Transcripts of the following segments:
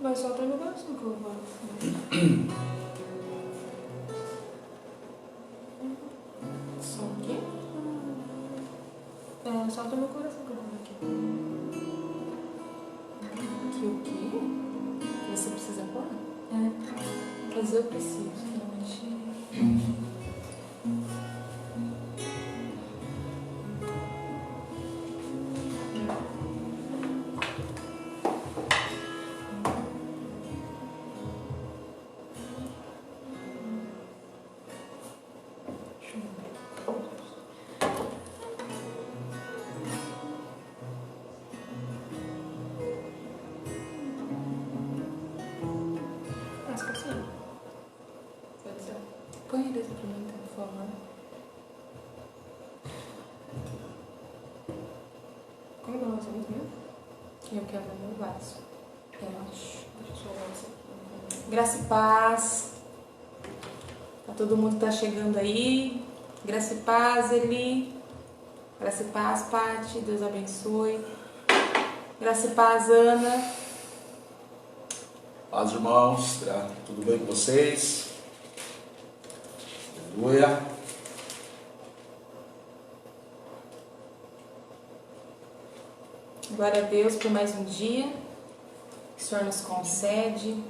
Mas solta meu coração que eu vou. Só o quê? Solta meu coração que eu vou aqui. Que o quê? Que você precisa pôr? Mas eu preciso, realmente. Mas pode ser. Pode ser. Põe ele aqui pra mim, então, por favor. Como é o nosso mesmo? Eu quero o meu vaso. Relaxa. Deixa eu jogar isso aqui. Graça e paz. Pra todo mundo que tá chegando aí. Graça e paz, Eli. Graça e paz, Pati. Deus abençoe. Graça e paz, Ana. Paz, irmãos, tudo bem com vocês? Aleluia. Glória a Deus por mais um dia que o Senhor nos concede,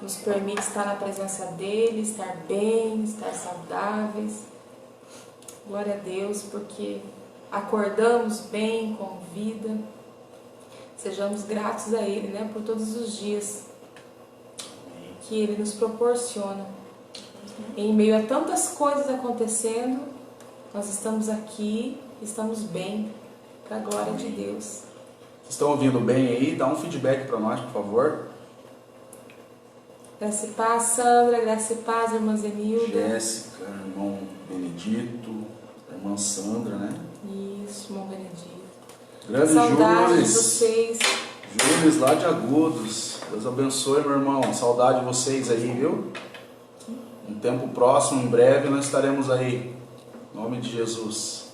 nos permite estar na presença dEle, estar bem, estar saudáveis. Glória a Deus porque acordamos bem, com vida. Sejamos gratos a Ele, né, por todos os dias que Ele nos proporciona. Em meio a tantas coisas acontecendo, nós estamos aqui, estamos bem, para a glória de Deus. Vocês estão ouvindo bem aí? Dá um feedback para nós, por favor. Graça e paz, Sandra. Graça e paz, irmã Zenilda. Jéssica, irmão Benedito, irmã Sandra, né? Isso, irmão Benedito. Grande Saudade Júlio. de vocês. Júlio, lá de Agudos. Deus abençoe, meu irmão. Saudade de vocês aí, viu? Um tempo próximo, em breve, nós estaremos aí. Em nome de Jesus.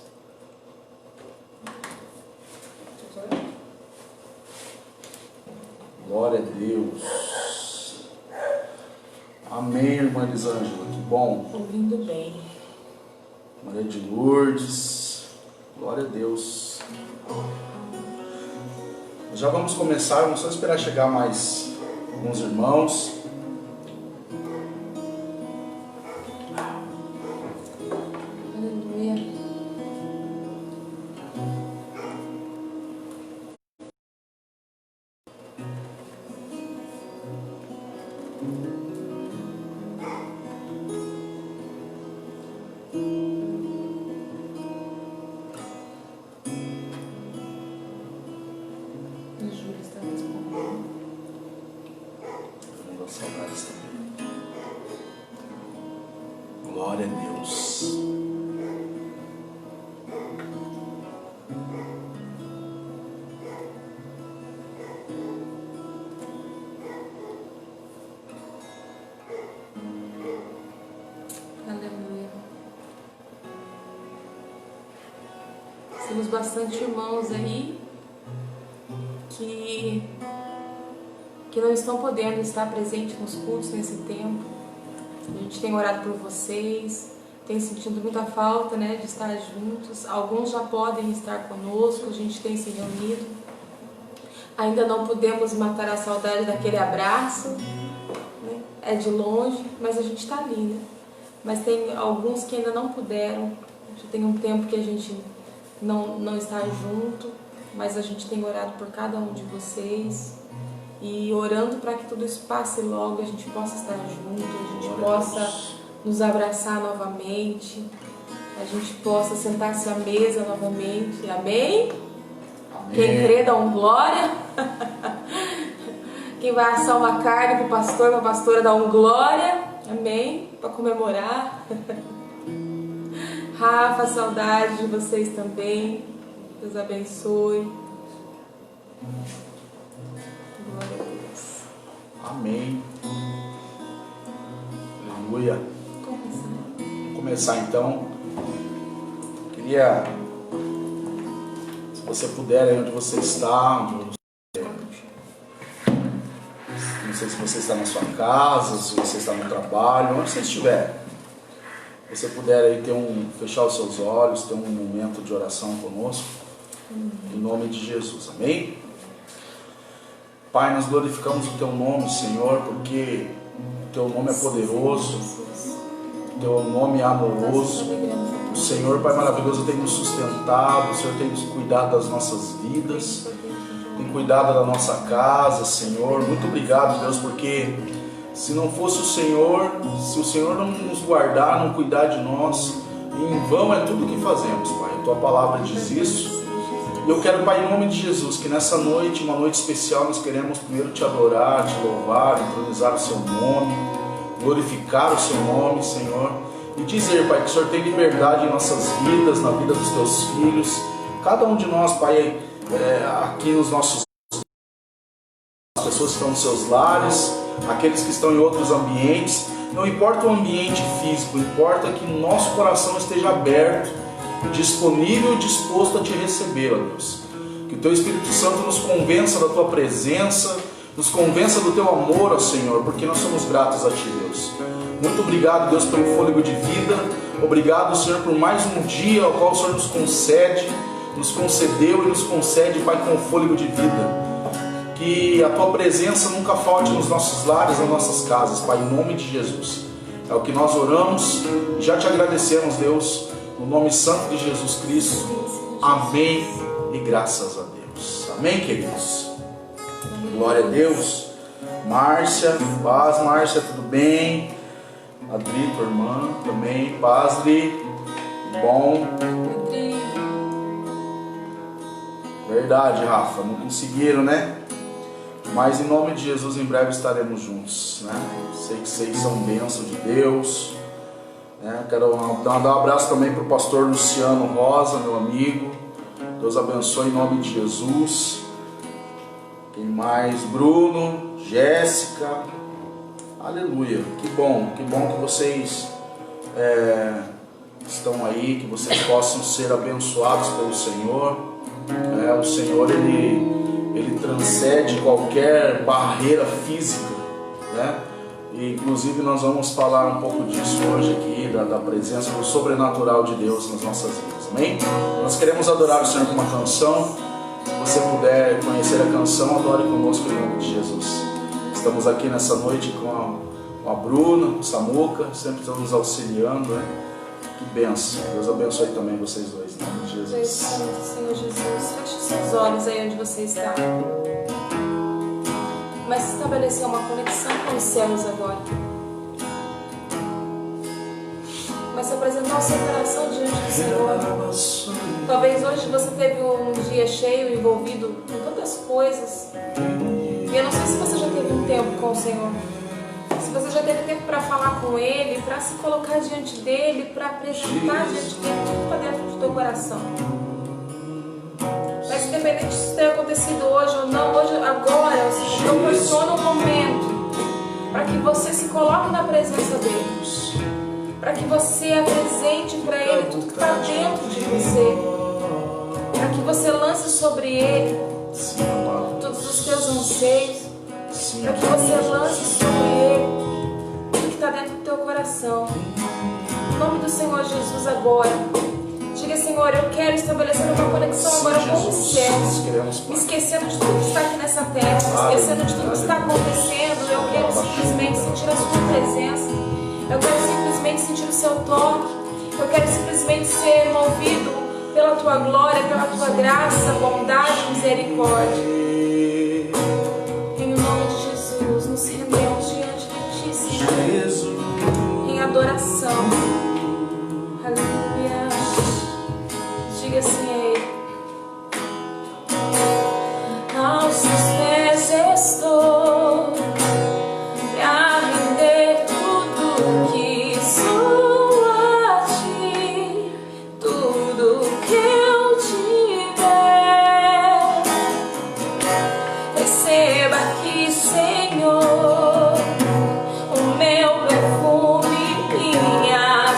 Glória a Deus. Amém, irmã Elisângela. Que bom. Ouvindo bem. Maria de Lourdes. Glória a Deus. Já vamos começar. Vamos só esperar chegar mais alguns irmãos. Aleluia. A Júlia está respondendo. Vamos dar saudades também. Glória a Deus. Aleluia. Temos bastante irmãos aí que não estão podendo estar presentes nos cultos nesse tempo. A gente tem orado por vocês, tem sentido muita falta, né, de estar juntos. Alguns já podem estar conosco, a gente tem se reunido. Ainda não podemos matar a saudade daquele abraço, né? É de longe, mas a gente está ali, né? Mas tem alguns que ainda não puderam. Já tem um tempo que a gente não está junto, mas a gente tem orado por cada um de vocês e orando para que tudo isso passe logo, a gente possa estar junto, a gente possa nos abraçar novamente, a gente possa sentar-se à mesa novamente. Amém? Amém. Quem crê dá um glória. Quem vai assar uma carne para o pastor, para a pastora dá um glória. Amém? Para comemorar. Rafa, saudade de vocês também. Deus abençoe. Glória a Deus. Amém. Aleluia. Vamos começar então. Queria, se você puder, aí onde você está, onde você Não sei se você está na sua casa, se você está no trabalho, onde você estiver. Se você puder aí fechar os seus olhos, ter um momento de oração conosco, em nome de Jesus, amém? Pai, nós glorificamos o Teu nome, Senhor, porque o Teu nome é poderoso, o Teu nome é amoroso. O Senhor, Pai maravilhoso, tem nos sustentado, o Senhor tem nos cuidado das nossas vidas, tem cuidado da nossa casa, Senhor. Muito obrigado, Deus, porque se não fosse o Senhor, se o Senhor não nos guardar, não cuidar de nós, em vão é tudo o que fazemos, Pai. A Tua palavra diz isso. E eu quero, Pai, em nome de Jesus, que nessa noite, uma noite especial, nós queremos primeiro Te adorar, Te louvar, entronizar o Seu nome, glorificar o Seu nome, Senhor, e dizer, Pai, que o Senhor tem liberdade em nossas vidas, na vida dos Teus filhos, cada um de nós, Pai, aqui nos nossos, as pessoas que estão nos seus lares, aqueles que estão em outros ambientes, não importa o ambiente físico, importa que nosso coração esteja aberto, disponível e disposto a Te receber, ó Deus. Que o Teu Espírito Santo nos convença da Tua presença, nos convença do Teu amor, ó Senhor, porque nós somos gratos a Ti, Deus. Muito obrigado, Deus, pelo fôlego de vida. Obrigado, Senhor, por mais um dia ao qual o Senhor nos concedeu e nos concede, Pai, com o fôlego de vida. Que a Tua presença nunca falte nos nossos lares, nas nossas casas, Pai, em nome de Jesus. É o que nós oramos e já Te agradecemos, Deus, no nome santo de Jesus Cristo. Amém e graças a Deus. Amém, queridos? Glória a Deus. Márcia, paz, Márcia, tudo bem? Adri, tua irmã, também, paz, Adri. Bom. Verdade, Rafa, não conseguiram, né? Mas em nome de Jesus, em breve estaremos juntos, né? Sei que vocês são bênção de Deus. Quero dar um abraço também para o pastor Luciano Rosa, meu amigo. Deus abençoe em nome de Jesus. Quem mais? Bruno, Jéssica. Aleluia. Que bom que vocês estão aí, que vocês possam ser abençoados pelo Senhor. O Senhor, Ele transcende qualquer barreira física, né? E, inclusive, nós vamos falar um pouco disso hoje aqui, da presença do sobrenatural de Deus nas nossas vidas, amém? Nós queremos adorar o Senhor com uma canção. Se você puder conhecer a canção, adore conosco em nome de Jesus. Estamos aqui nessa noite com a Bruna, o Samuca, sempre estão nos auxiliando, né? Que bênção. Deus abençoe também vocês dois, em nome de Jesus. Senhor Jesus, feche os seus olhos aí onde você está. Comece a estabelecer uma conexão com os céus agora. Comece a apresentar o seu coração diante do Senhor. Talvez hoje você teve um dia cheio, envolvido com tantas coisas. E eu não sei se você já teve um tempo com o Senhor. Se você já teve tempo para falar com Ele, para se colocar diante dEle, para apresentar diante dEle tudo para dentro do teu coração. Mas independente disso ter acontecido hoje ou não, hoje, agora, o Senhor proporciona um momento para que você se coloque na presença dEle. Para que você apresente para Ele tudo que está dentro de você. Para que você lance sobre Ele todos os teus anseios. Para que você lance sobre Ele tudo que está dentro do teu coração. Em nome do Senhor Jesus agora. Diga, Senhor, eu quero estabelecer uma conexão agora com os céus. Me esquecendo de tudo que está aqui nessa terra. Me esquecendo de tudo que está acontecendo. Eu quero simplesmente sentir a sua presença. Eu quero simplesmente sentir o seu toque. Eu quero simplesmente ser movido pela tua glória, pela tua graça, bondade e misericórdia. Em nome de Jesus, nos rendemos diante de ti, Senhor, em adoração. Aleluia. Diga assim a Ele: aos teus pés estou, pra render tudo que sou a ti, tudo que eu tiver. Receba aqui, Senhor, o meu perfume, minha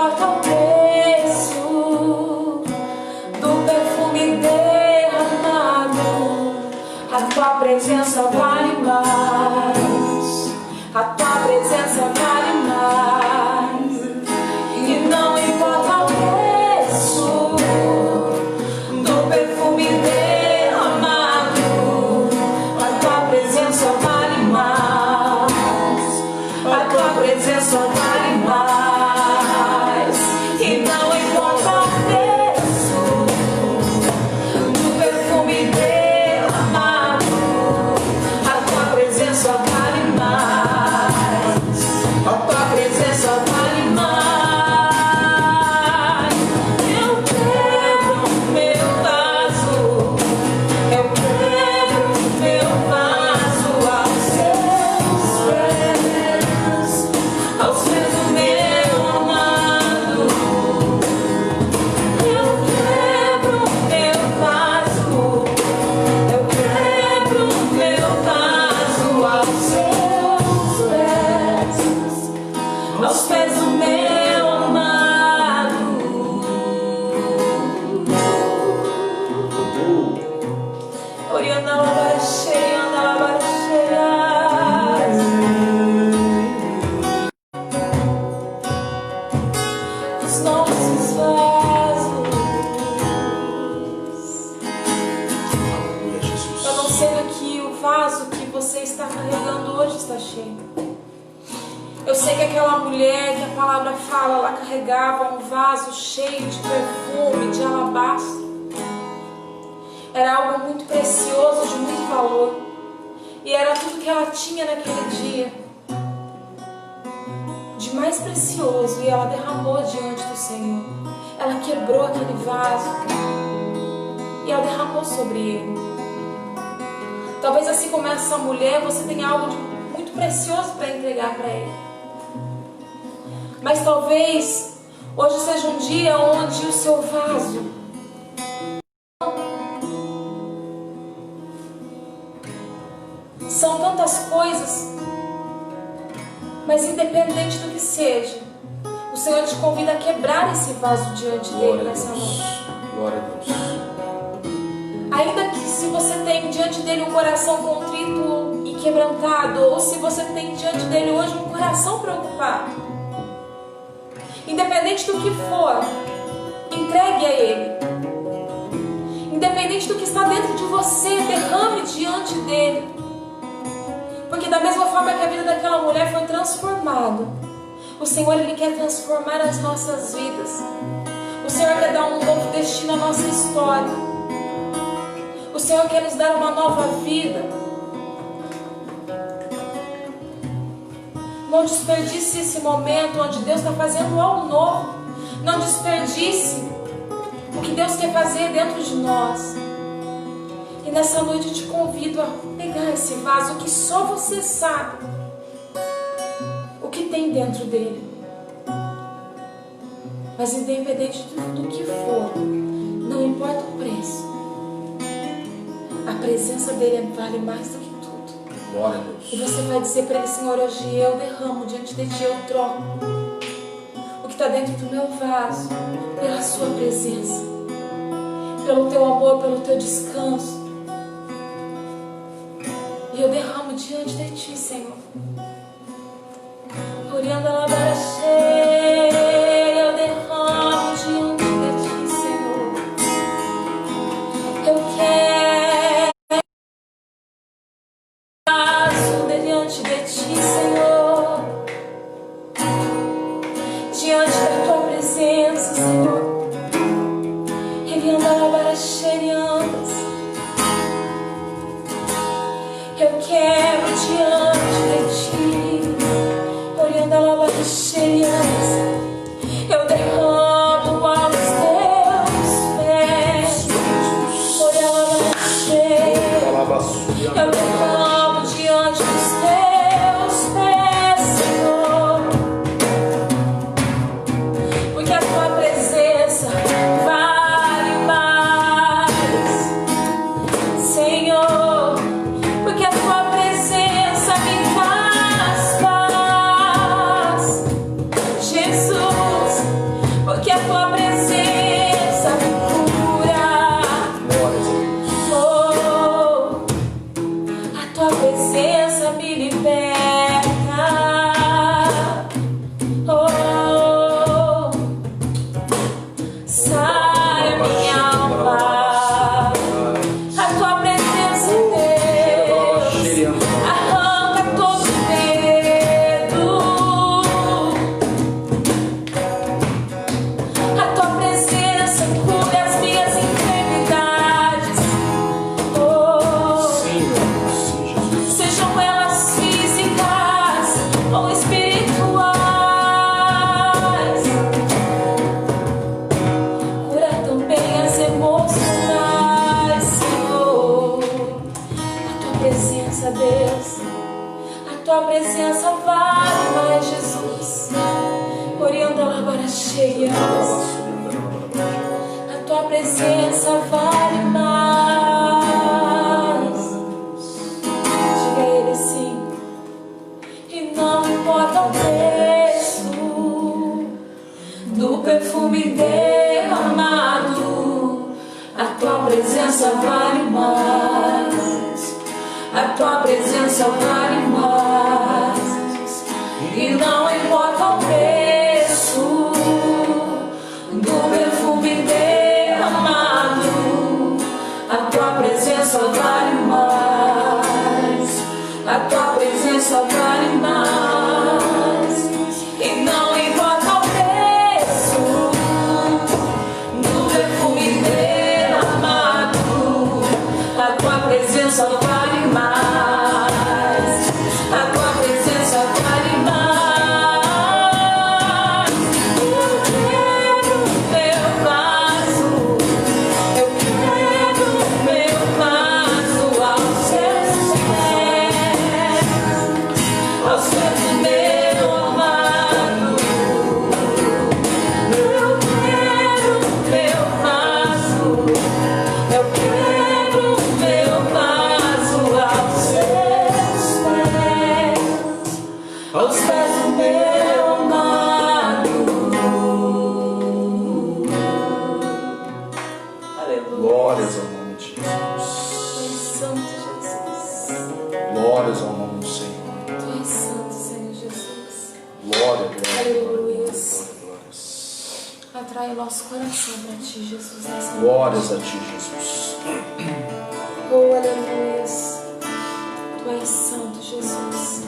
importa o preço do perfume derramado, a tua presença vale mais, a tua presença vale mais. E não importa o preço do perfume derramado, a tua presença vale mais, a tua presença vale mais. E não importa o preço do perfume derramado, a tua presença vale mais, a tua presença vale mais. Eu quebro meu vaso, eu quebro meu vaso aos seus pés, aos pés do meu amado. Eu quebro meu vaso, eu quebro meu vaso aos seus pés, aos pés do meu amado. Oriana labara cheia, anda labara cheia. Os nossos vasos. Aleluia, Jesus. Eu não sei que o vaso que você está carregando hoje está cheio. Eu sei que aquela mulher que a palavra fala, ela carregava um vaso cheio de perfume, de alabastro. Era algo muito precioso, de muito valor. E era tudo que ela tinha naquele dia, de mais precioso. E ela derramou diante do Senhor. Ela quebrou aquele vaso e ela derramou sobre ele. Talvez assim como essa mulher, você tenha algo de muito precioso para entregar para ele. Mas talvez hoje seja um dia onde o seu vaso são tantas coisas, mas independente do que seja, o Senhor te convida a quebrar esse vaso diante dele Glória a nessa Deus. noite. Glória a Deus. Ainda que se você tem diante dele um coração contrito e quebrantado, ou se você tem diante dele hoje um coração preocupado, independente do que for, entregue a ele. Independente do que está dentro de você, derrame diante dele. Porque da mesma forma que a vida daquela mulher foi transformada, o Senhor, Ele quer transformar as nossas vidas. O Senhor quer dar um novo destino à nossa história. O Senhor quer nos dar uma nova vida. Não desperdice esse momento onde Deus está fazendo algo novo. Não desperdice o que Deus quer fazer dentro de nós. E nessa noite eu te convido a pegar esse vaso que só você sabe o que tem dentro dele. Mas independente do que for, não importa o preço, a presença dele vale mais do que tudo. Glória a Deus. E você vai dizer para ele: Senhor, hoje eu derramo diante de ti, eu troco o que está dentro do meu vaso pela sua presença, pelo teu amor, pelo teu descanso. E eu derramo diante de ti, Senhor. Orianda labara cheia, eu derramo diante de ti, Senhor. Eu quero vaso diante de ti, Senhor. Diante da tua presença, Senhor. Ele anda labara cheia. Eu quero diante de ti, olhando a lava cheias, eu derramo aos teus pés, olha a lava cheia, eu derramo diante dos teus pés, Senhor, porque a tua presença vale mais, Senhor. Porque a tua presença me traz paz, cheias. A tua presença vale mais. Diga a Ele sim. E não importa o preço do perfume derramado, a tua presença vale mais. A tua presença vale mais. E não importa o preço do perfume derramado, a tua presença vale mais. A tua presença vale mais. E não importa o preço do perfume derramado, a tua presença vale mais. A tua presença vale mais. Eu quero meu vaso, eu quero meu vaso aos seus pés, aos pés do meu amado. Eu quero meu vaso, eu quero meu vaso aos seus pés, aos pés do meu amado. Aleluia. Glórias ao nome de Tu és Jesus. santo, Jesus. Glórias ao nome do Senhor. Tu és santo, Senhor Jesus. Glória, glória, Aleluia. glórias. Atrai o nosso coração para ti, Jesus, nessa noite. Glórias a ti, Jesus. Oh, aleluia. Tu és santo, Jesus.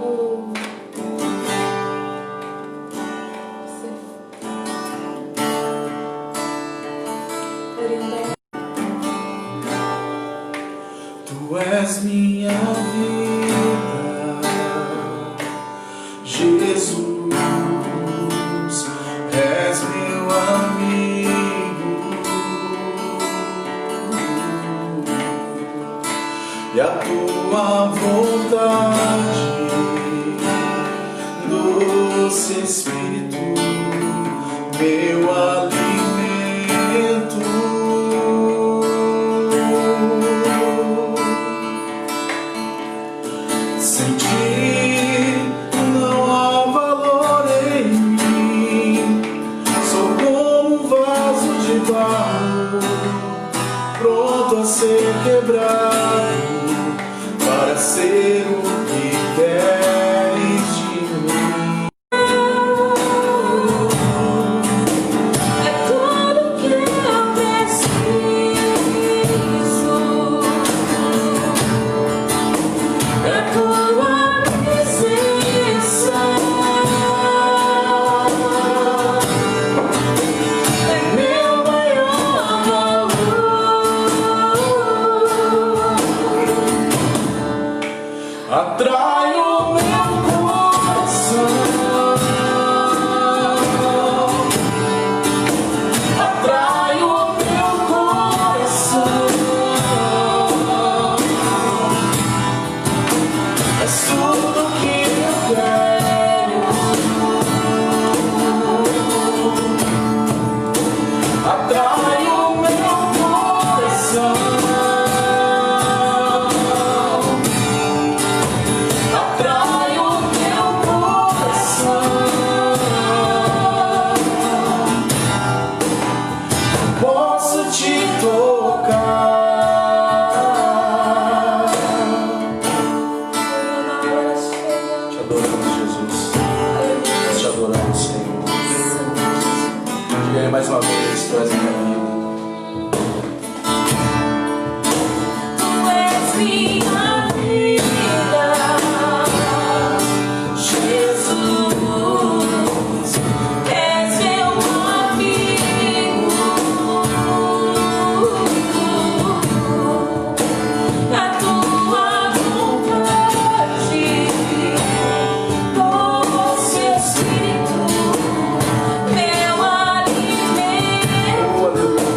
Oh. Orienta. Tu és minha vida, Jesus, és meu amigo, e a tua vontade, doce Espírito, meu alimento. Sem ti não há valor em mim. Sou como um vaso de barro, pronto a ser quebrado, para ser o que queres de mim. É tudo que eu preciso. É tua presença. É meu maior valor. Atrai o meu coração, atrai o meu coração. És tudo que eu quero. Atrai o meu coração. Atrai o meu coração. Posso te tocar. Te adoramos, Jesus. Nós te adoramos, Senhor. Diga aí mais uma vez, tu és minha vida. Tu és minha vida, Jesus, és meu amigo. A tua vontade, doce Espírito, meu alimento. Oh, aleluia.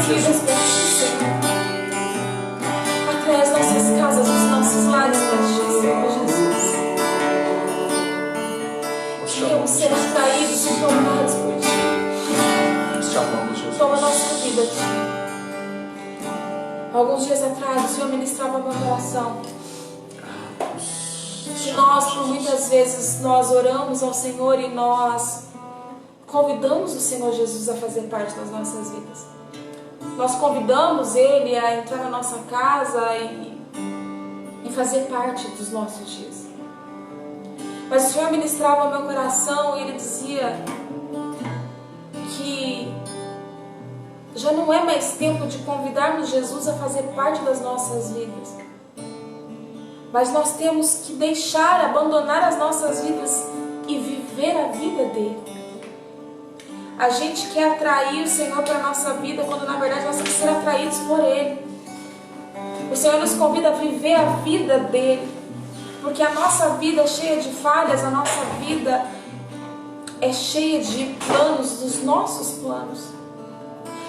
vidas para ti, Senhor. Atrai as nossas casas, os nossos lares para ti, Senhor Jesus. Queremos ser atraídos e tomados por ti. Nós te amamos, Jesus. Toma a nossa vida, Ti. Alguns dias atrás, o Senhor ministrava meu coração. Que nós, por muitas vezes, nós oramos ao Senhor e nós convidamos o Senhor Jesus a fazer parte das nossas vidas. Nós convidamos Ele a entrar na nossa casa e fazer parte dos nossos dias. Mas o Senhor ministrava ao meu coração e Ele dizia que já não é mais tempo de convidarmos Jesus a fazer parte das nossas vidas. Mas nós temos que deixar, abandonar as nossas vidas e viver a vida dele. A gente quer atrair o Senhor para a nossa vida, quando na verdade nós temos que ser atraídos por Ele. O Senhor nos convida a viver a vida dele, porque a nossa vida é cheia de falhas, a nossa vida é cheia de planos, dos nossos planos.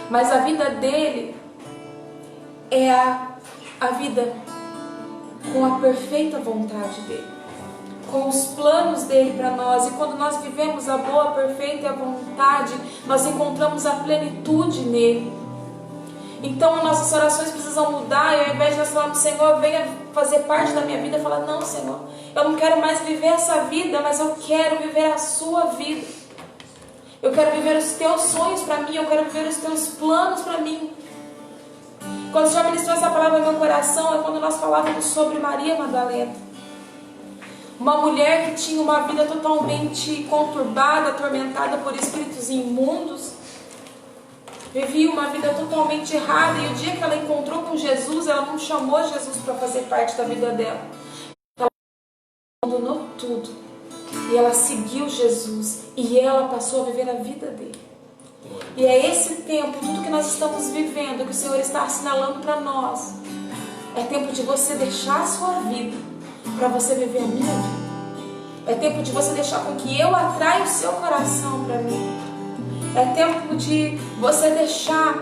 Mas a vida dele é a vida com a perfeita vontade dele, com os planos dele para nós. E quando nós vivemos a boa, perfeita vontade, nós encontramos a plenitude nele. Então nossas orações precisam mudar, e ao invés de nós falarmos, Senhor, venha fazer parte da minha vida, falar, não, Senhor, eu não quero mais viver essa vida, mas eu quero viver a sua vida. Eu quero viver os teus sonhos para mim, eu quero viver os teus planos para mim. Quando o Senhor ministrou essa palavra no meu coração, é quando nós falávamos sobre Maria Madalena. Uma mulher que tinha uma vida totalmente conturbada, atormentada por espíritos imundos. Vivia uma vida totalmente errada, e o dia que ela encontrou com Jesus, ela não chamou Jesus para fazer parte da vida dela. Ela abandonou tudo. E ela seguiu Jesus. E ela passou a viver a vida dele. E é esse tempo, tudo que nós estamos vivendo, que o Senhor está assinalando para nós. É tempo de você deixar a sua vida para você viver a minha vida. É tempo de você deixar com que eu atraia o seu coração para mim. É tempo de você deixar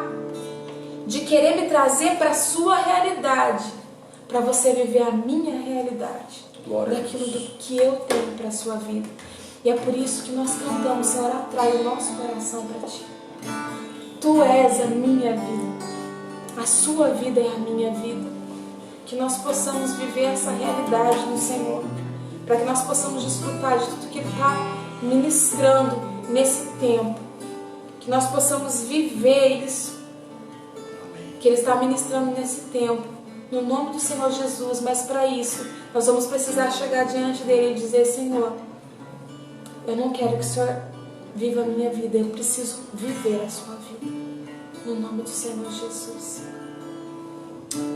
de querer me trazer para a sua realidade, para você viver a minha realidade. Daquilo que eu tenho para a sua vida. E é por isso que nós cantamos, Senhor, atrai o nosso coração para ti. Tu és a minha vida, a sua vida é a minha vida. Que nós possamos viver essa realidade no Senhor, para que nós possamos desfrutar de tudo que Ele está ministrando nesse tempo, que nós possamos viver isso que Ele está ministrando nesse tempo, no nome do Senhor Jesus. Mas para isso, nós vamos precisar chegar diante dEle e dizer, Senhor, eu não quero que o Senhor viva a minha vida, eu preciso viver a sua vida, no nome do Senhor Jesus.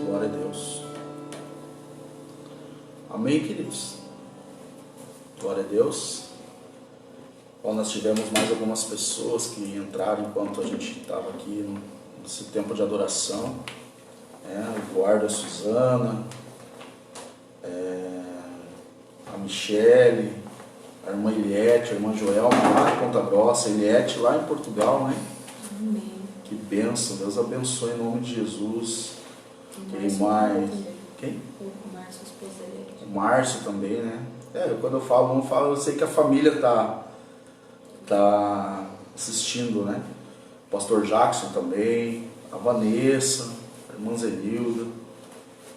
Glória a Deus. Amém, queridos? Glória a Deus. Bom, nós tivemos mais algumas pessoas que entraram enquanto a gente estava aqui nesse tempo de adoração. O Eduardo, a Suzana, a Michele, a irmã Eliette, a irmã Joelma lá em Ponta Grossa, a Eliette lá em Portugal, né? Amém. Que bênção, Deus abençoe em nome de Jesus. Quem mais? Quem? O Márcio, a esposa dele. O Márcio também, né? Quando eu falo, não falo, eu sei que a família tá assistindo, né? O pastor Jackson também, a Vanessa, a irmã Zenilda.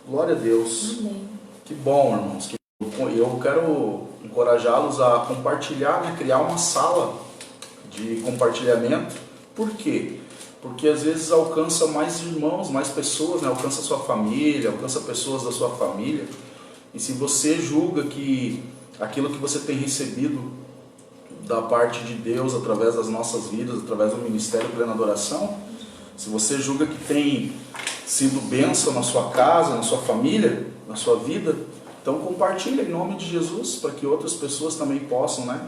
Glória a Deus. Amém. Que bom, irmãos. Eu quero encorajá-los a compartilhar, né? Criar uma sala de compartilhamento. Por quê? Porque às vezes alcança mais irmãos, mais pessoas, né? Alcança a sua família, alcança pessoas da sua família. E se você julga que aquilo que você tem recebido da parte de Deus, através das nossas vidas, através do Ministério Plena Adoração, se você julga que tem sido bênção na sua casa, na sua família, na sua vida, então compartilha em nome de Jesus, para que outras pessoas também possam, né,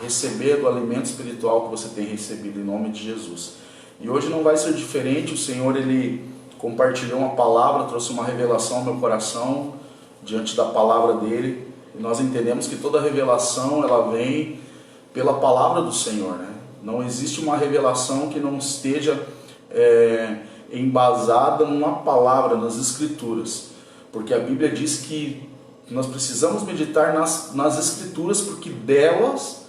receber do alimento espiritual que você tem recebido em nome de Jesus. E hoje não vai ser diferente. O Senhor, Ele compartilhou uma palavra, trouxe uma revelação ao meu coração, diante da palavra dEle, e nós entendemos que toda revelação, ela vem pela palavra do Senhor, né? Não existe uma revelação que não esteja embasada numa palavra, nas Escrituras. Porque a Bíblia diz que nós precisamos meditar nas Escrituras, porque delas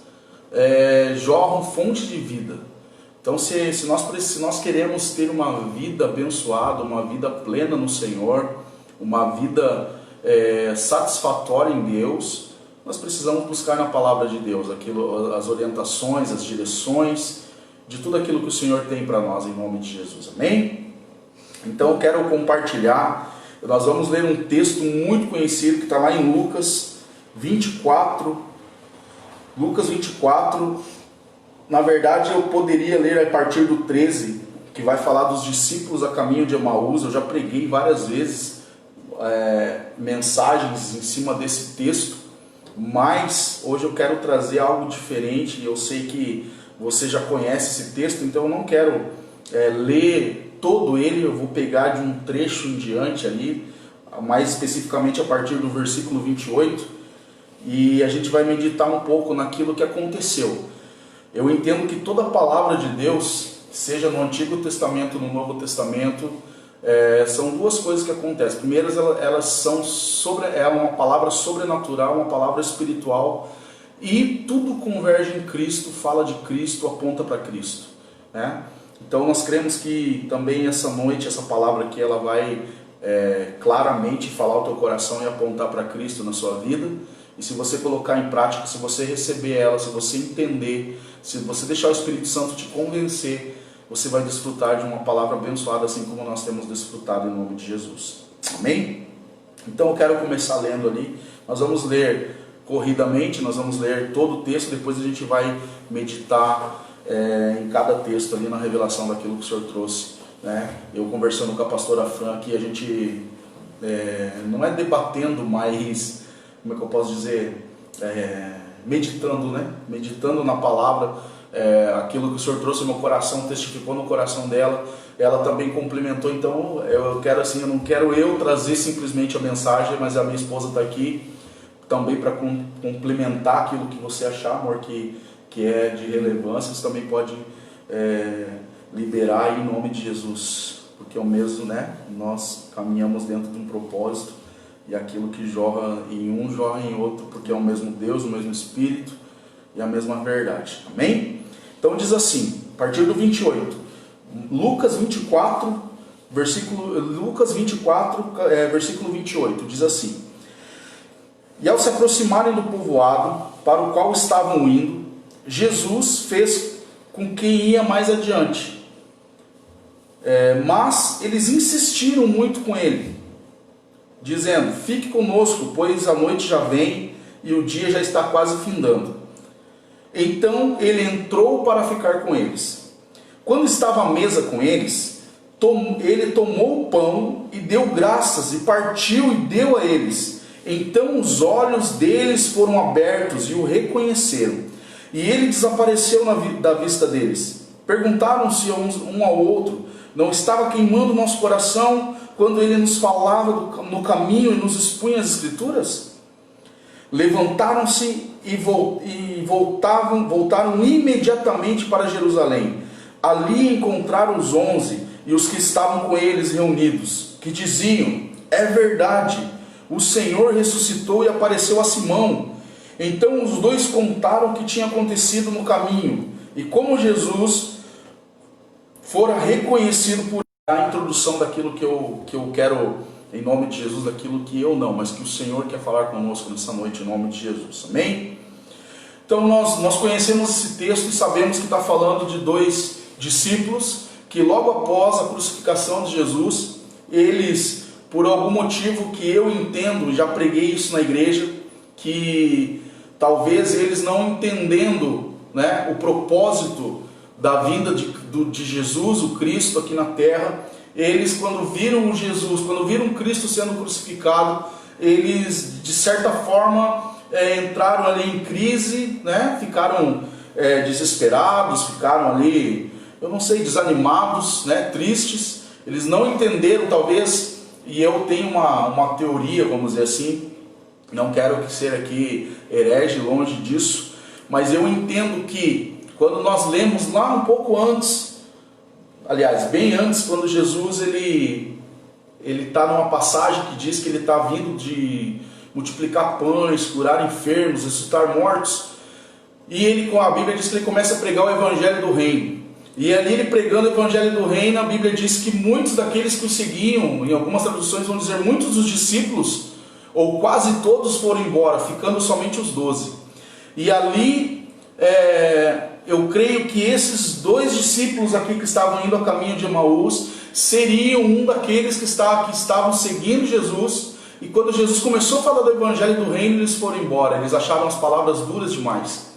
jorram fontes de vida. Então, se nós queremos ter uma vida abençoada, uma vida plena no Senhor, uma vida satisfatória em Deus, nós precisamos buscar na palavra de Deus as orientações, as direções de tudo aquilo que o Senhor tem para nós, em nome de Jesus. Amém? Então eu quero compartilhar, nós vamos ler um texto muito conhecido que está lá em Lucas 24. Lucas 24, na verdade eu poderia ler a partir do 13, que vai falar dos discípulos a caminho de Emaús. Eu já preguei várias vezes mensagens em cima desse texto, mas hoje eu quero trazer algo diferente. Eu sei que você já conhece esse texto, então eu não quero ler todo ele. Eu vou pegar de um trecho em diante ali, mais especificamente a partir do versículo 28, e a gente vai meditar um pouco naquilo que aconteceu. Eu entendo que toda a palavra de Deus, seja no Antigo Testamento ou no Novo Testamento, são duas coisas que acontecem. Primeiro, elas são uma palavra sobrenatural, uma palavra espiritual, e tudo converge em Cristo, fala de Cristo, aponta para Cristo, né? Então nós cremos que também essa noite, essa palavra aqui, ela vai claramente falar ao teu coração e apontar para Cristo na sua vida. E se você colocar em prática, se você receber ela, se você entender, se você deixar o Espírito Santo te convencer, você vai desfrutar de uma palavra abençoada, assim como nós temos desfrutado em nome de Jesus. Amém? Então eu quero começar lendo ali. Nós vamos ler corridamente, nós vamos ler todo o texto, depois a gente vai meditar em cada texto ali na revelação daquilo que o Senhor trouxe, né? Eu conversando com a pastora Fran aqui, a gente não é debatendo, mas, como é que eu posso dizer, meditando, né? Meditando na palavra, aquilo que o Senhor trouxe no meu coração, testificou no coração dela, ela também complementou. Então eu quero assim, eu não quero trazer simplesmente a mensagem, mas a minha esposa está aqui também para complementar aquilo que você achar, amor, que é de relevância. Você também pode liberar aí em nome de Jesus, porque é o mesmo, né? Nós caminhamos dentro de um propósito, e aquilo que jorra em um, jorra em outro, porque é o mesmo Deus, o mesmo Espírito e a mesma verdade. Amém? Então diz assim, a partir do 28, Lucas 24, versículo 28, diz assim: E ao se aproximarem do povoado para o qual estavam indo, Jesus fez com quem ia mais adiante. Mas eles insistiram muito com ele, dizendo: Fique conosco, pois a noite já vem e o dia já está quase findando. Então ele entrou para ficar com eles. Quando estava à mesa com eles, ele tomou o pão e deu graças, e partiu e deu a eles. Então os olhos deles foram abertos e o reconheceram, e ele desapareceu da vista deles. Perguntaram-se um ao outro: Não estava queimando nosso coração quando ele nos falava no caminho e nos expunha as Escrituras? Levantaram-se e voltaram imediatamente para Jerusalém. Ali encontraram os 11 e os que estavam com eles reunidos, que diziam: É verdade, o Senhor ressuscitou e apareceu a Simão. Então os dois contaram o que tinha acontecido no caminho, e como Jesus fora reconhecido por a introdução daquilo que eu quero, em nome de Jesus, daquilo que eu não, mas que o Senhor quer falar conosco nessa noite, em nome de Jesus. Amém? Então nós conhecemos esse texto e sabemos que está falando de dois discípulos que logo após a crucificação de Jesus, eles, por algum motivo que eu entendo, já preguei isso na igreja, que talvez eles não entendendo, né, o propósito da vinda de Jesus, o Cristo aqui na terra, eles quando viram Jesus, quando viram Cristo sendo crucificado, eles de certa forma entraram ali em crise, né? Ficaram desesperados, ficaram ali, eu não sei, desanimados, né? Tristes. Eles não entenderam talvez, e eu tenho uma teoria, vamos dizer assim, não quero ser aqui herege, longe disso, mas eu entendo que quando nós lemos lá um pouco antes, aliás, bem antes, quando Jesus ele está numa passagem que diz que ele está vindo de multiplicar pães, curar enfermos, ressuscitar mortos, e ele, com a Bíblia diz que ele começa a pregar o evangelho do reino. E ali ele pregando o evangelho do reino, a Bíblia diz que muitos daqueles que o seguiam, em algumas traduções vão dizer muitos dos discípulos, ou quase todos foram embora, ficando somente os 12. E ali, eu creio que esses 2 discípulos aqui que estavam indo a caminho de Emaús, seriam um daqueles que estavam seguindo Jesus, e quando Jesus começou a falar do evangelho do reino, eles foram embora, eles acharam as palavras duras demais.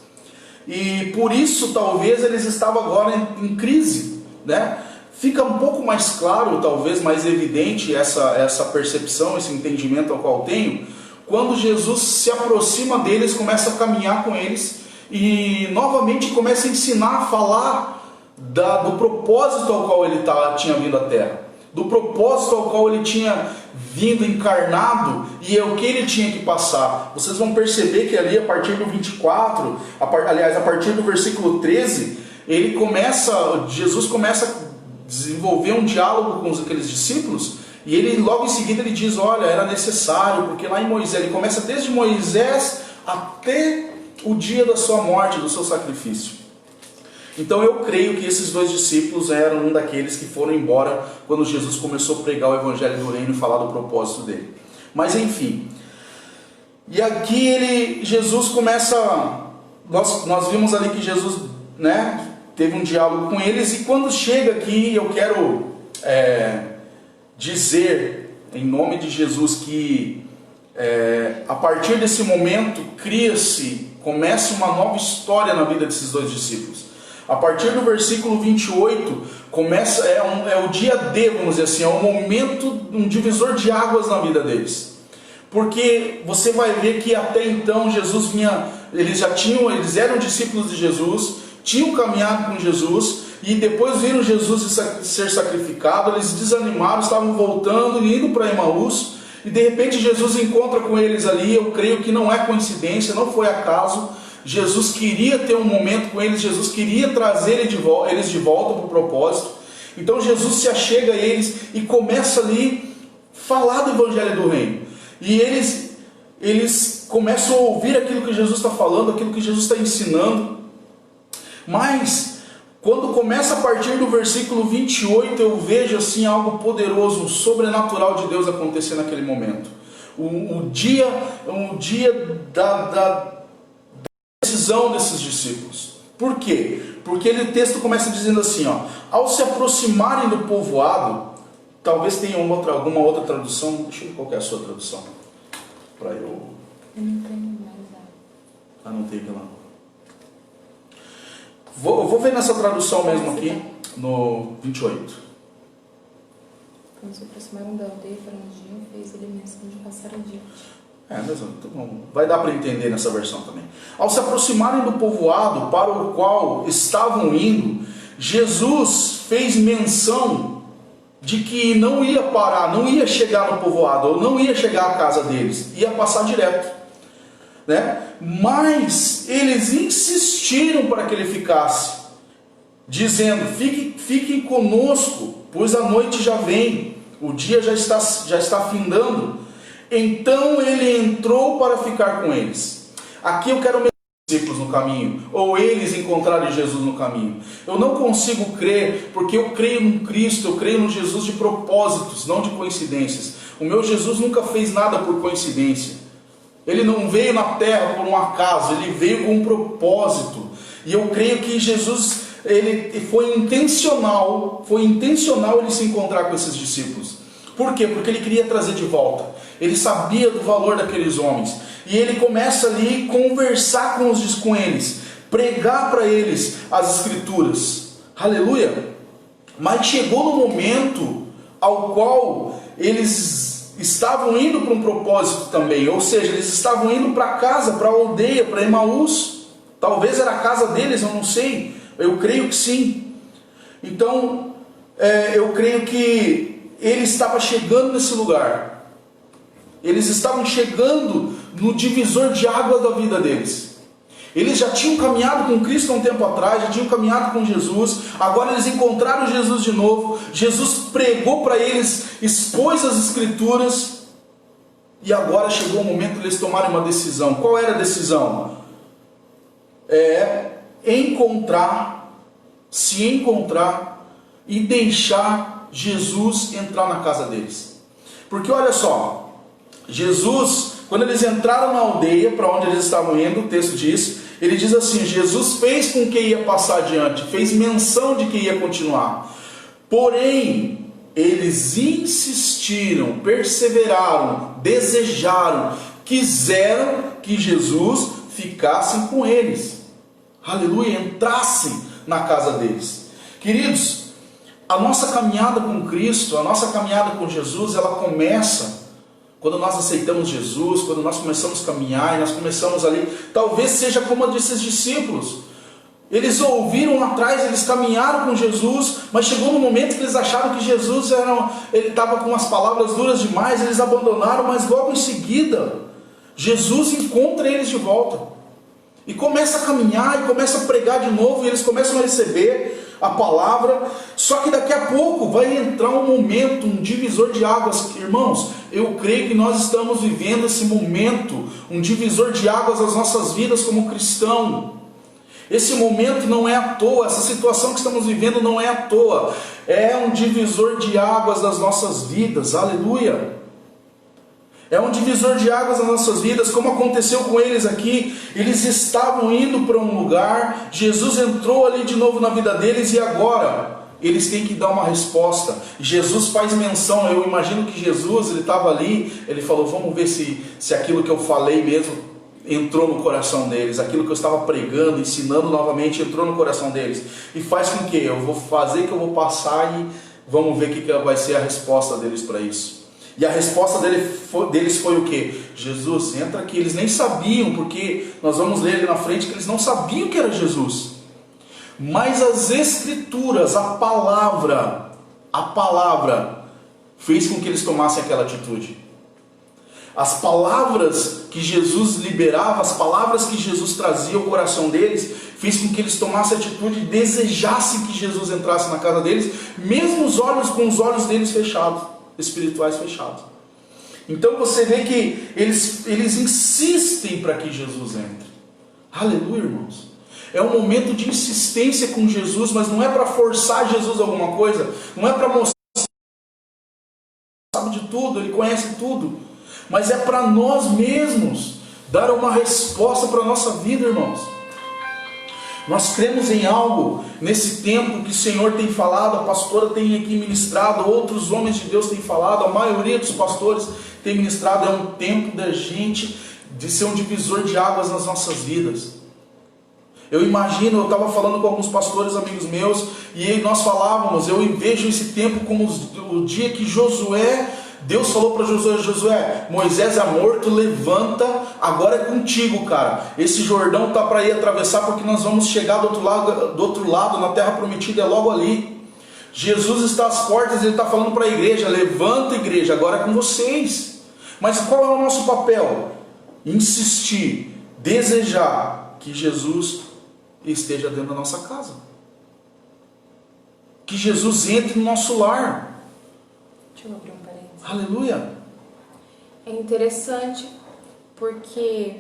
E por isso, talvez, eles estavam agora em crise, né? Fica um pouco mais claro, talvez mais evidente essa percepção, esse entendimento ao qual tenho, quando Jesus se aproxima deles, começa a caminhar com eles e novamente começa a ensinar, a falar do propósito ao qual ele tinha vindo à Terra, do propósito ao qual ele tinha vindo encarnado e é o que ele tinha que passar. Vocês vão perceber que ali a partir do 24, aliás, a partir do versículo 13, Jesus começa a desenvolver um diálogo com aqueles discípulos, e ele logo em seguida ele diz, olha, era necessário, porque lá em Moisés, ele começa desde Moisés até o dia da sua morte, do seu sacrifício. Então eu creio que esses 2 discípulos eram um daqueles que foram embora quando Jesus começou a pregar o evangelho do reino e falar do propósito dele. Mas enfim, e aqui Jesus começa, nós vimos ali que Jesus, né, teve um diálogo com eles, e quando chega aqui, eu quero dizer em nome de Jesus que a partir desse momento começa uma nova história na vida desses 2 discípulos. A partir do versículo 28, começa, é o dia D, vamos dizer assim, é um momento, um divisor de águas na vida deles. Porque você vai ver que até então Jesus vinha, eles eram discípulos de Jesus, tinham caminhado com Jesus, e depois viram Jesus ser sacrificado, eles desanimaram, estavam voltando, indo para Emaús, e de repente Jesus encontra com eles ali. Eu creio que não é coincidência, não foi acaso. Jesus queria ter um momento com eles, Jesus queria trazer eles de volta para o propósito. Então Jesus se achega a eles e começa ali a falar do evangelho do reino. E eles começam a ouvir aquilo que Jesus está falando, aquilo que Jesus está ensinando. Mas, quando começa a partir do versículo 28, eu vejo assim algo poderoso, sobrenatural de Deus acontecer naquele momento. O dia da decisão desses discípulos. Por quê? Porque o texto começa dizendo assim, ao se aproximarem do povoado, talvez tenha alguma outra tradução, deixa eu ver qual é a sua tradução, para eu... Eu não tenho mais nada. Não tem aqui lá. Eu vou ver nessa tradução mesmo aqui, no 28. Quando se aproximaram da aldeia para um dia, fez ele menção de passar adiante. Mas vai dar para entender nessa versão também. Ao se aproximarem do povoado para o qual estavam indo, Jesus fez menção de que não ia parar, não ia chegar no povoado, ou não ia chegar à casa deles, ia passar direto, né? Mas eles insistiram para que ele ficasse, dizendo, fiquem conosco, pois a noite já vem, o dia já está findando. Então ele entrou para ficar com eles. Aqui eu quero meter os discípulos no caminho, ou eles encontrarem Jesus no caminho. Eu não consigo crer, porque eu creio no Cristo, eu creio no Jesus de propósitos, não de coincidências. O meu Jesus nunca fez nada por coincidência. Ele não veio na terra por um acaso, ele veio com um propósito. E eu creio que Jesus, ele foi intencional ele se encontrar com esses discípulos. Por quê? Porque ele queria trazer de volta. Ele sabia do valor daqueles homens. E ele começa ali a conversar com eles, pregar para eles as escrituras. Aleluia! Mas chegou no momento ao qual eles estavam indo para um propósito também. Ou seja, eles estavam indo para casa, para a aldeia, para Emaús. Talvez era a casa deles, eu não sei. Eu creio que sim. Então, eu creio que ele estava chegando nesse lugar. Eles estavam chegando no divisor de águas da vida deles. Eles já tinham caminhado com Cristo há um tempo atrás, já tinham caminhado com Jesus, agora eles encontraram Jesus de novo. Jesus pregou para eles, expôs as Escrituras, e agora chegou o momento de eles tomarem uma decisão. Qual era a decisão? Se encontrar e deixar Jesus entrar na casa deles. Porque olha só, Jesus, quando eles entraram na aldeia para onde eles estavam indo, o texto diz, ele diz assim, Jesus fez com que ia passar adiante, fez menção de que ia continuar. Porém, eles insistiram, perseveraram, desejaram, quiseram que Jesus ficasse com eles. Aleluia, entrassem na casa deles. Queridos, a nossa caminhada com Cristo, a nossa caminhada com Jesus, ela começa quando nós aceitamos Jesus, quando nós começamos a caminhar, e nós começamos ali, talvez seja como desses discípulos. Eles ouviram lá atrás, eles caminharam com Jesus, mas chegou no momento que eles acharam que Jesus ele estava com as palavras duras demais, eles abandonaram, mas logo em seguida, Jesus encontra eles de volta. E começa a caminhar, e começa a pregar de novo, e eles começam a receber a palavra, só que daqui a pouco vai entrar um momento, um divisor de águas. Irmãos, eu creio que nós estamos vivendo esse momento, um divisor de águas nas nossas vidas como cristão. Esse momento não é à toa, essa situação que estamos vivendo não é à toa, é um divisor de águas das nossas vidas, aleluia. É um divisor de águas nas nossas vidas, como aconteceu com eles aqui. Eles estavam indo para um lugar, Jesus entrou ali de novo na vida deles, e agora eles têm que dar uma resposta. Jesus faz menção, eu imagino que Jesus, ele estava ali, ele falou, vamos ver se aquilo que eu falei mesmo entrou no coração deles, aquilo que eu estava pregando, ensinando novamente, entrou no coração deles. E faz com que eu vou fazer, que eu vou passar, e vamos ver o que vai ser a resposta deles para isso. E a resposta deles foi o que? Jesus, entra aqui. Eles nem sabiam, porque nós vamos ler ali na frente que eles não sabiam que era Jesus. Mas as Escrituras, a palavra fez com que eles tomassem aquela atitude. As palavras que Jesus liberava, as palavras que Jesus trazia ao coração deles, fez com que eles tomassem atitude e desejassem que Jesus entrasse na casa deles, mesmo com os olhos deles fechados, espirituais fechados. Então você vê que eles insistem para que Jesus entre. Aleluia, irmãos. É um momento de insistência com Jesus, mas não é para forçar Jesus a alguma coisa, não é para mostrar que ele sabe de tudo, ele conhece tudo, mas é para nós mesmos dar uma resposta para a nossa vida, irmãos. Nós cremos em algo nesse tempo que o Senhor tem falado, a pastora tem aqui ministrado, outros homens de Deus têm falado, a maioria dos pastores tem ministrado. É um tempo da gente de ser um divisor de águas nas nossas vidas. Eu imagino, eu estava falando com alguns pastores amigos meus, e nós falávamos, eu vejo esse tempo como o dia que Deus falou para Josué, Moisés é morto, levanta, agora é contigo, cara. Esse Jordão está para ir atravessar, porque nós vamos chegar do outro lado, na terra prometida, é logo ali. Jesus está às portas, ele está falando para a igreja, levanta, igreja, agora é com vocês. Mas qual é o nosso papel? Insistir, desejar que Jesus esteja dentro da nossa casa, que Jesus entre no nosso lar. Deixa eu abrir um parênteses. Aleluia. É interessante porque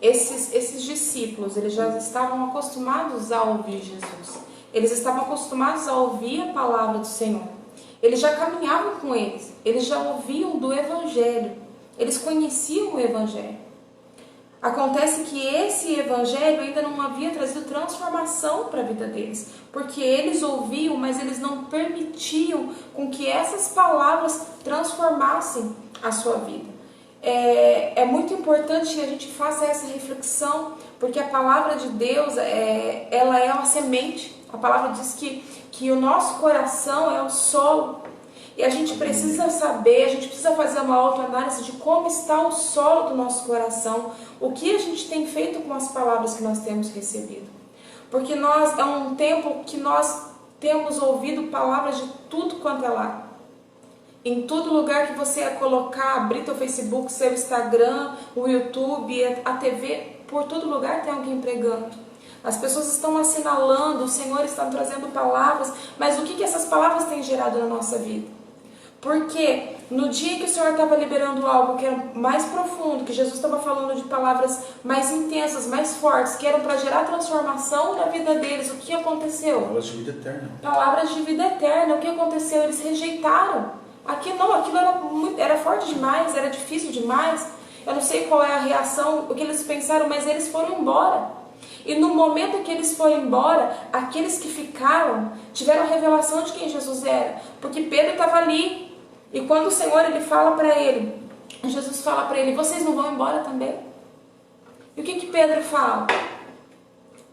esses discípulos, eles já estavam acostumados a ouvir Jesus. Eles estavam acostumados a ouvir a palavra do Senhor. Eles já caminhavam com eles. Eles já ouviam do Evangelho. Eles conheciam o Evangelho. Acontece que esse Evangelho ainda não havia trazido transformação para a vida deles, porque eles ouviam, mas eles não permitiam com que essas palavras transformassem a sua vida. É muito importante que a gente faça essa reflexão, porque a palavra de Deus, ela é uma semente. A palavra diz que o nosso coração é o solo. E a gente precisa saber, a gente precisa fazer uma autoanálise de como está o solo do nosso coração, o que a gente tem feito com as palavras que nós temos recebido. Porque é um tempo que nós temos ouvido palavras de tudo quanto é lado. Em todo lugar que você colocar, abrir teu Facebook, seu Instagram, o YouTube, a TV, por todo lugar tem alguém pregando. As pessoas estão assinalando, o Senhor está trazendo palavras, mas o que essas palavras têm gerado na nossa vida? Porque no dia que o Senhor estava liberando algo que era mais profundo, que Jesus estava falando de palavras mais intensas, mais fortes, que eram para gerar transformação na vida deles, o que aconteceu? Palavras de vida eterna. Palavras de vida eterna. O que aconteceu? Eles rejeitaram. Aquilo era forte demais, era difícil demais. Eu não sei qual é a reação, o que eles pensaram, mas eles foram embora. E no momento que eles foram embora, aqueles que ficaram tiveram a revelação de quem Jesus era. Porque Pedro estava ali. E quando o Senhor ele fala para ele, Jesus fala para ele, vocês não vão embora também? E o que Pedro fala?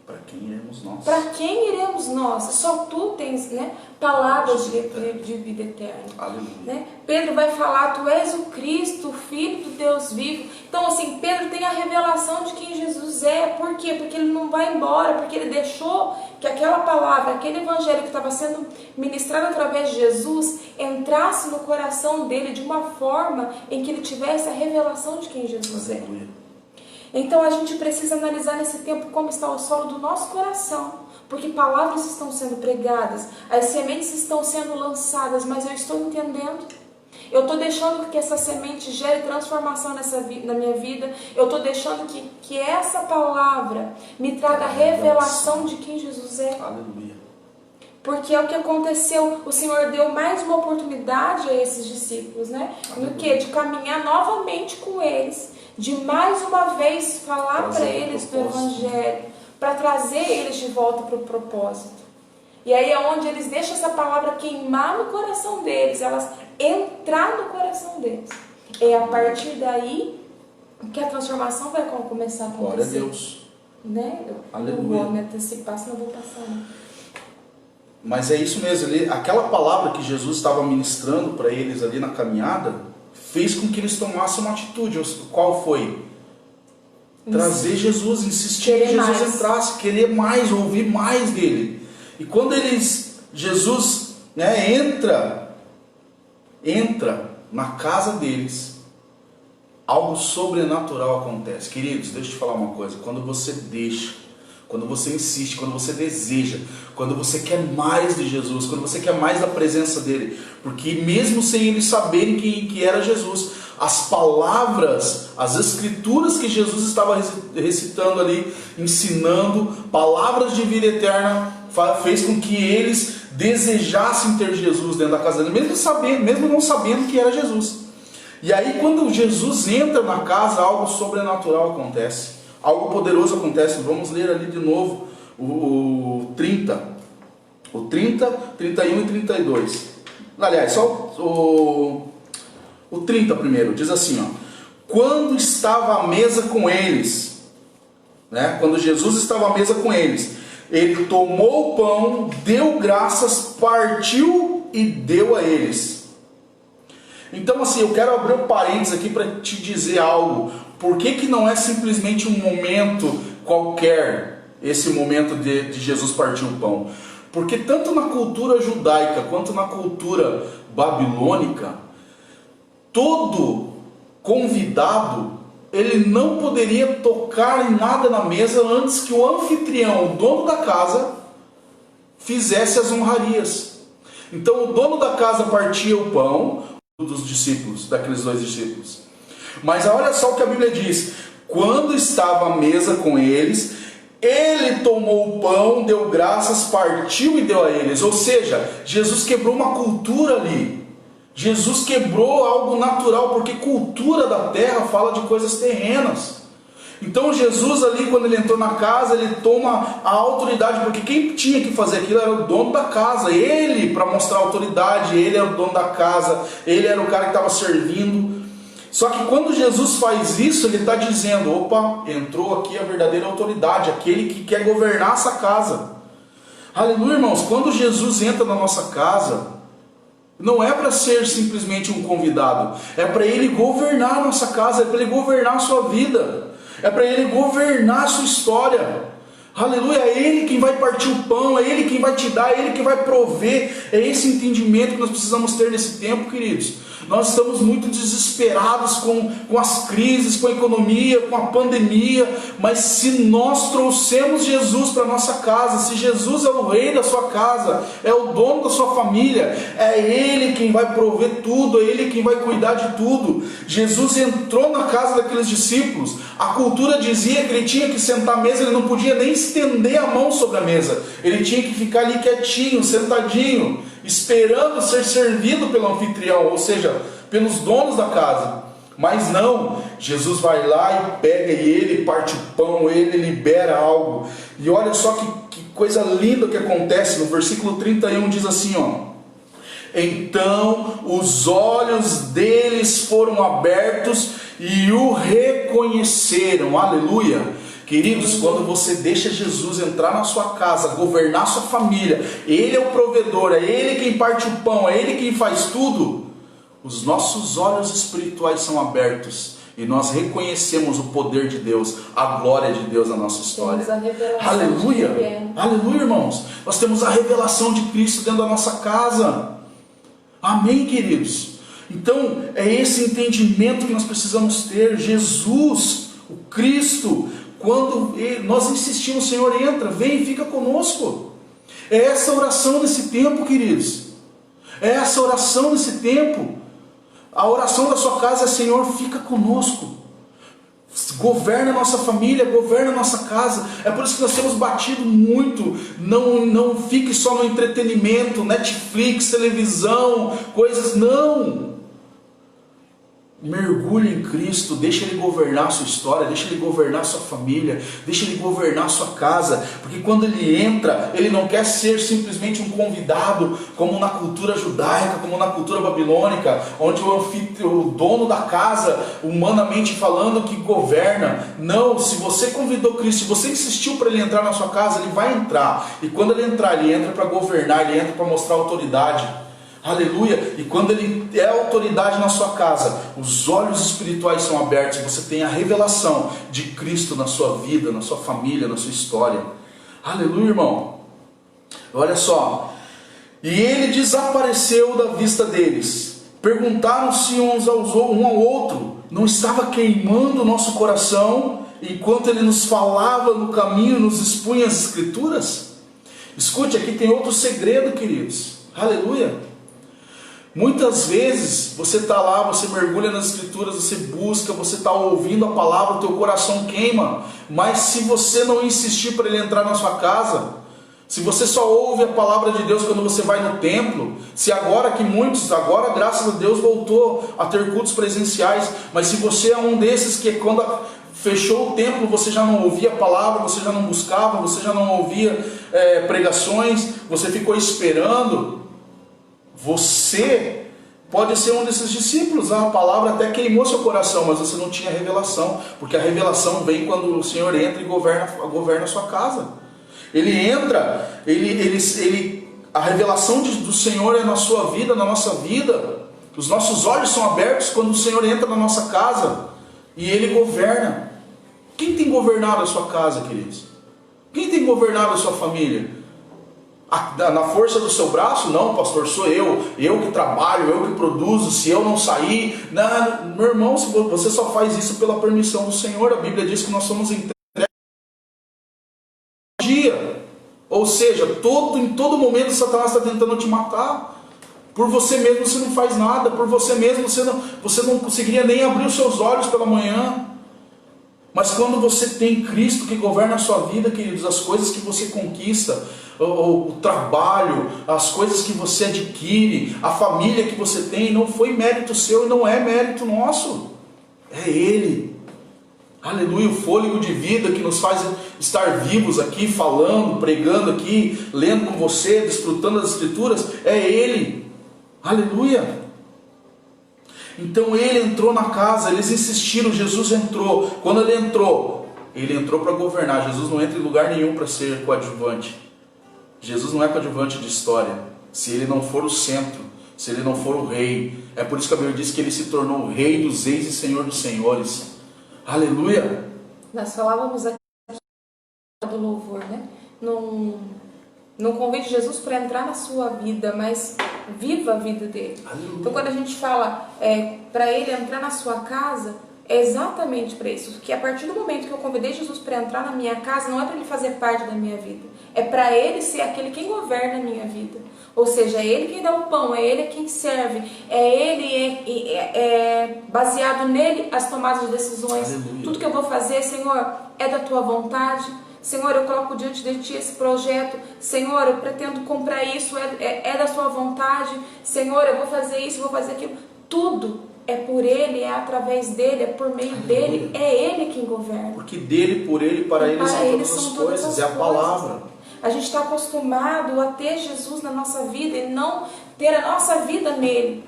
Para quem iremos nós? Para quem iremos nós? Só tu tens, né, palavras de vida eterna. Aleluia. Né? Pedro vai falar, tu és o Cristo, o Filho do Deus vivo. Então assim, Pedro tem a revelação de quem Jesus é. Por quê? Porque ele não vai embora, porque ele deixou que aquela palavra, aquele evangelho que estava sendo ministrado através de Jesus, entrasse no coração dele de uma forma em que ele tivesse a revelação de quem Jesus é. Aleluia. Então a gente precisa analisar nesse tempo como está o solo do nosso coração, porque palavras estão sendo pregadas, as sementes estão sendo lançadas, mas eu estou entendendo, eu estou deixando que essa semente gere transformação na minha vida, eu estou deixando que essa palavra me traga a revelação de quem Jesus é. Aleluia. Porque é o que aconteceu, o Senhor deu mais uma oportunidade a esses discípulos, né? No que? De caminhar novamente com eles, de mais uma vez falar para eles do Evangelho, para trazer eles de volta para o propósito. E aí é onde eles deixam essa palavra queimar no coração deles, elas entrar no coração deles. É a partir daí que a transformação vai começar a acontecer. Glória a Deus. Né? Aleluia. Não vou me antecipar, senão eu vou passar. Né? Mas é isso mesmo, aquela palavra que Jesus estava ministrando para eles ali na caminhada, fez com que eles tomassem uma atitude. Qual foi? Trazer Jesus, insistir que Jesus entrasse, querer mais, ouvir mais dele. E quando Jesus entra na casa deles, algo sobrenatural acontece. Queridos, deixa eu te falar uma coisa, quando você deixa, quando você insiste, quando você deseja, quando você quer mais de Jesus, quando você quer mais da presença dele, porque mesmo sem eles saberem que era Jesus, as palavras, as escrituras que Jesus estava recitando ali, ensinando, palavras de vida eterna, fez com que eles desejassem ter Jesus dentro da casa dele, mesmo não sabendo que era Jesus. E aí quando Jesus entra na casa, algo sobrenatural acontece. Algo poderoso acontece. Vamos ler ali de novo o 30, 31 e 32. Aliás, só o 30 primeiro. Diz assim, ó. Quando estava à mesa com eles, né? Quando Jesus estava à mesa com eles, ele tomou o pão, deu graças, partiu e deu a eles. Então assim, eu quero abrir um parênteses aqui para te dizer algo. Por que não é simplesmente um momento qualquer, esse momento de Jesus partir o pão? Porque tanto na cultura judaica quanto na cultura babilônica, todo convidado, ele não poderia tocar em nada na mesa antes que o anfitrião, o dono da casa, fizesse as honrarias. Então o dono da casa partia o pão dos discípulos, daqueles dois discípulos. Mas olha só o que a Bíblia diz. Quando estava à mesa com eles, ele tomou o pão, deu graças, partiu e deu a eles. Ou seja, Jesus quebrou uma cultura ali. Jesus quebrou algo natural, porque cultura da terra fala de coisas terrenas. Então Jesus ali, quando ele entrou na casa, ele toma a autoridade, porque quem tinha que fazer aquilo era o dono da casa. Ele, para mostrar autoridade, ele era o dono da casa, ele era o cara que estava servindo. Só que quando Jesus faz isso, ele está dizendo, opa, entrou aqui a verdadeira autoridade, aquele que quer governar essa casa. Aleluia, irmãos, quando Jesus entra na nossa casa, não é para ser simplesmente um convidado, é para ele governar a nossa casa, é para ele governar a sua vida, é para ele governar a sua história. Aleluia, é ele quem vai partir o pão, é ele quem vai te dar, é ele quem vai prover. É esse entendimento que nós precisamos ter nesse tempo, queridos. Nós estamos muito desesperados com as crises, com a economia, com a pandemia, mas se nós trouxemos Jesus para a nossa casa, se Jesus é o rei da sua casa, é o dono da sua família, é Ele quem vai prover tudo, é Ele quem vai cuidar de tudo. Jesus entrou na casa daqueles discípulos, a cultura dizia que ele tinha que sentar à mesa, ele não podia nem estender a mão sobre a mesa, ele tinha que ficar ali quietinho, sentadinho, esperando ser servido pelo anfitrião, ou seja, pelos donos da casa. Mas não, Jesus vai lá e pega e ele parte o pão, ele libera algo. E olha só que coisa linda que acontece. No versículo 31 diz assim, ó: então os olhos deles foram abertos e o reconheceram. Aleluia. Queridos, quando você deixa Jesus entrar na sua casa, governar sua família, Ele é o provedor, é Ele quem parte o pão, é Ele quem faz tudo, os nossos olhos espirituais são abertos e nós reconhecemos o poder de Deus, a glória de Deus na nossa história. Aleluia, aleluia, irmãos. Nós temos a revelação de Cristo dentro da nossa casa. Amém, queridos? Então, é esse entendimento que nós precisamos ter. Jesus, o Cristo, quando nós insistimos, Senhor, entra, vem, fica conosco. É essa oração nesse tempo, queridos. É essa oração nesse tempo. A oração da sua casa é: Senhor, fica conosco. Governa a nossa família, governa a nossa casa. É por isso que nós temos batido muito. Não fique só no entretenimento, Netflix, televisão, coisas. Não. Mergulhe em Cristo, deixa Ele governar a sua história, deixa Ele governar a sua família, deixa Ele governar a sua casa, porque quando Ele entra, Ele não quer ser simplesmente um convidado, como na cultura judaica, como na cultura babilônica, onde o dono da casa, humanamente falando, que governa. Não, se você convidou Cristo, se você insistiu para Ele entrar na sua casa, Ele vai entrar, e quando Ele entrar, Ele entra para governar, Ele entra para mostrar autoridade. Aleluia. E quando Ele é autoridade na sua casa, os olhos espirituais são abertos, você tem a revelação de Cristo na sua vida, na sua família, na sua história. Aleluia, irmão. Olha só. E Ele desapareceu da vista deles. Perguntaram-se um ao outro: não estava queimando o nosso coração enquanto Ele nos falava no caminho, nos expunha as Escrituras? Escute, aqui tem outro segredo, queridos. Aleluia. Muitas vezes você está lá, você mergulha nas Escrituras, você busca, você está ouvindo a palavra, o teu coração queima, mas se você não insistir para Ele entrar na sua casa, se você só ouve a palavra de Deus quando você vai no templo, se agora que muitos, agora graças a Deus voltou a ter cultos presenciais, mas se você é um desses que quando fechou o templo você já não ouvia a palavra, você já não buscava, você já não ouvia pregações, você ficou esperando, você pode ser um desses discípulos. A palavra até queimou seu coração, mas você não tinha revelação, porque a revelação vem quando o Senhor entra e governa a sua casa. Ele entra, a revelação do Senhor é na sua vida, na nossa vida. Os nossos olhos são abertos quando o Senhor entra na nossa casa e Ele governa. Quem tem governado a sua casa, queridos? Quem tem governado a sua família? Na força do seu braço? Não, pastor, sou eu que trabalho, eu que produzo. Se eu não sair, não, meu irmão, você só faz isso pela permissão do Senhor. A Bíblia diz que nós somos entregues dia, ou seja, em todo momento Satanás está tentando te matar. Por você mesmo você não faz nada, por você mesmo você não conseguiria nem abrir os seus olhos pela manhã. Mas quando você tem Cristo que governa a sua vida, queridos, as coisas que você conquista, o trabalho, as coisas que você adquire, a família que você tem, não foi mérito seu e não é mérito nosso, é Ele. Aleluia, o fôlego de vida que nos faz estar vivos aqui, falando, pregando aqui, lendo com você, desfrutando das Escrituras, é Ele. Aleluia. Então Ele entrou na casa, eles insistiram, Jesus entrou. Quando Ele entrou para governar. Jesus não entra em lugar nenhum para ser coadjuvante. Jesus não é coadjuvante de história, se Ele não for o centro, se Ele não for o rei. É por isso que a Bíblia diz que Ele se tornou o Rei dos reis e Senhor dos senhores. Aleluia. Nós falávamos aqui do louvor, né? Não convide Jesus para entrar na sua vida, mas viva a vida dele. Aleluia. Então quando a gente fala para ele entrar na sua casa, é exatamente para isso. Porque a partir do momento que eu convidei Jesus para entrar na minha casa, não é para ele fazer parte da minha vida. É para ele ser aquele quem governa a minha vida. Ou seja, é ele quem dá o pão, é ele quem serve, baseado nele as tomadas de decisões. Aleluia. Tudo que eu vou fazer, Senhor, é da tua vontade. Senhor, eu coloco diante de ti esse projeto. Senhor, eu pretendo comprar isso, é da sua vontade. Senhor, eu vou fazer isso, vou fazer aquilo. Tudo é por ele, é através dele, é por meio dele, é ele quem governa. Porque dele, por ele, para ele são todas as coisas, é a palavra. A gente está acostumado a ter Jesus na nossa vida e não ter a nossa vida nele.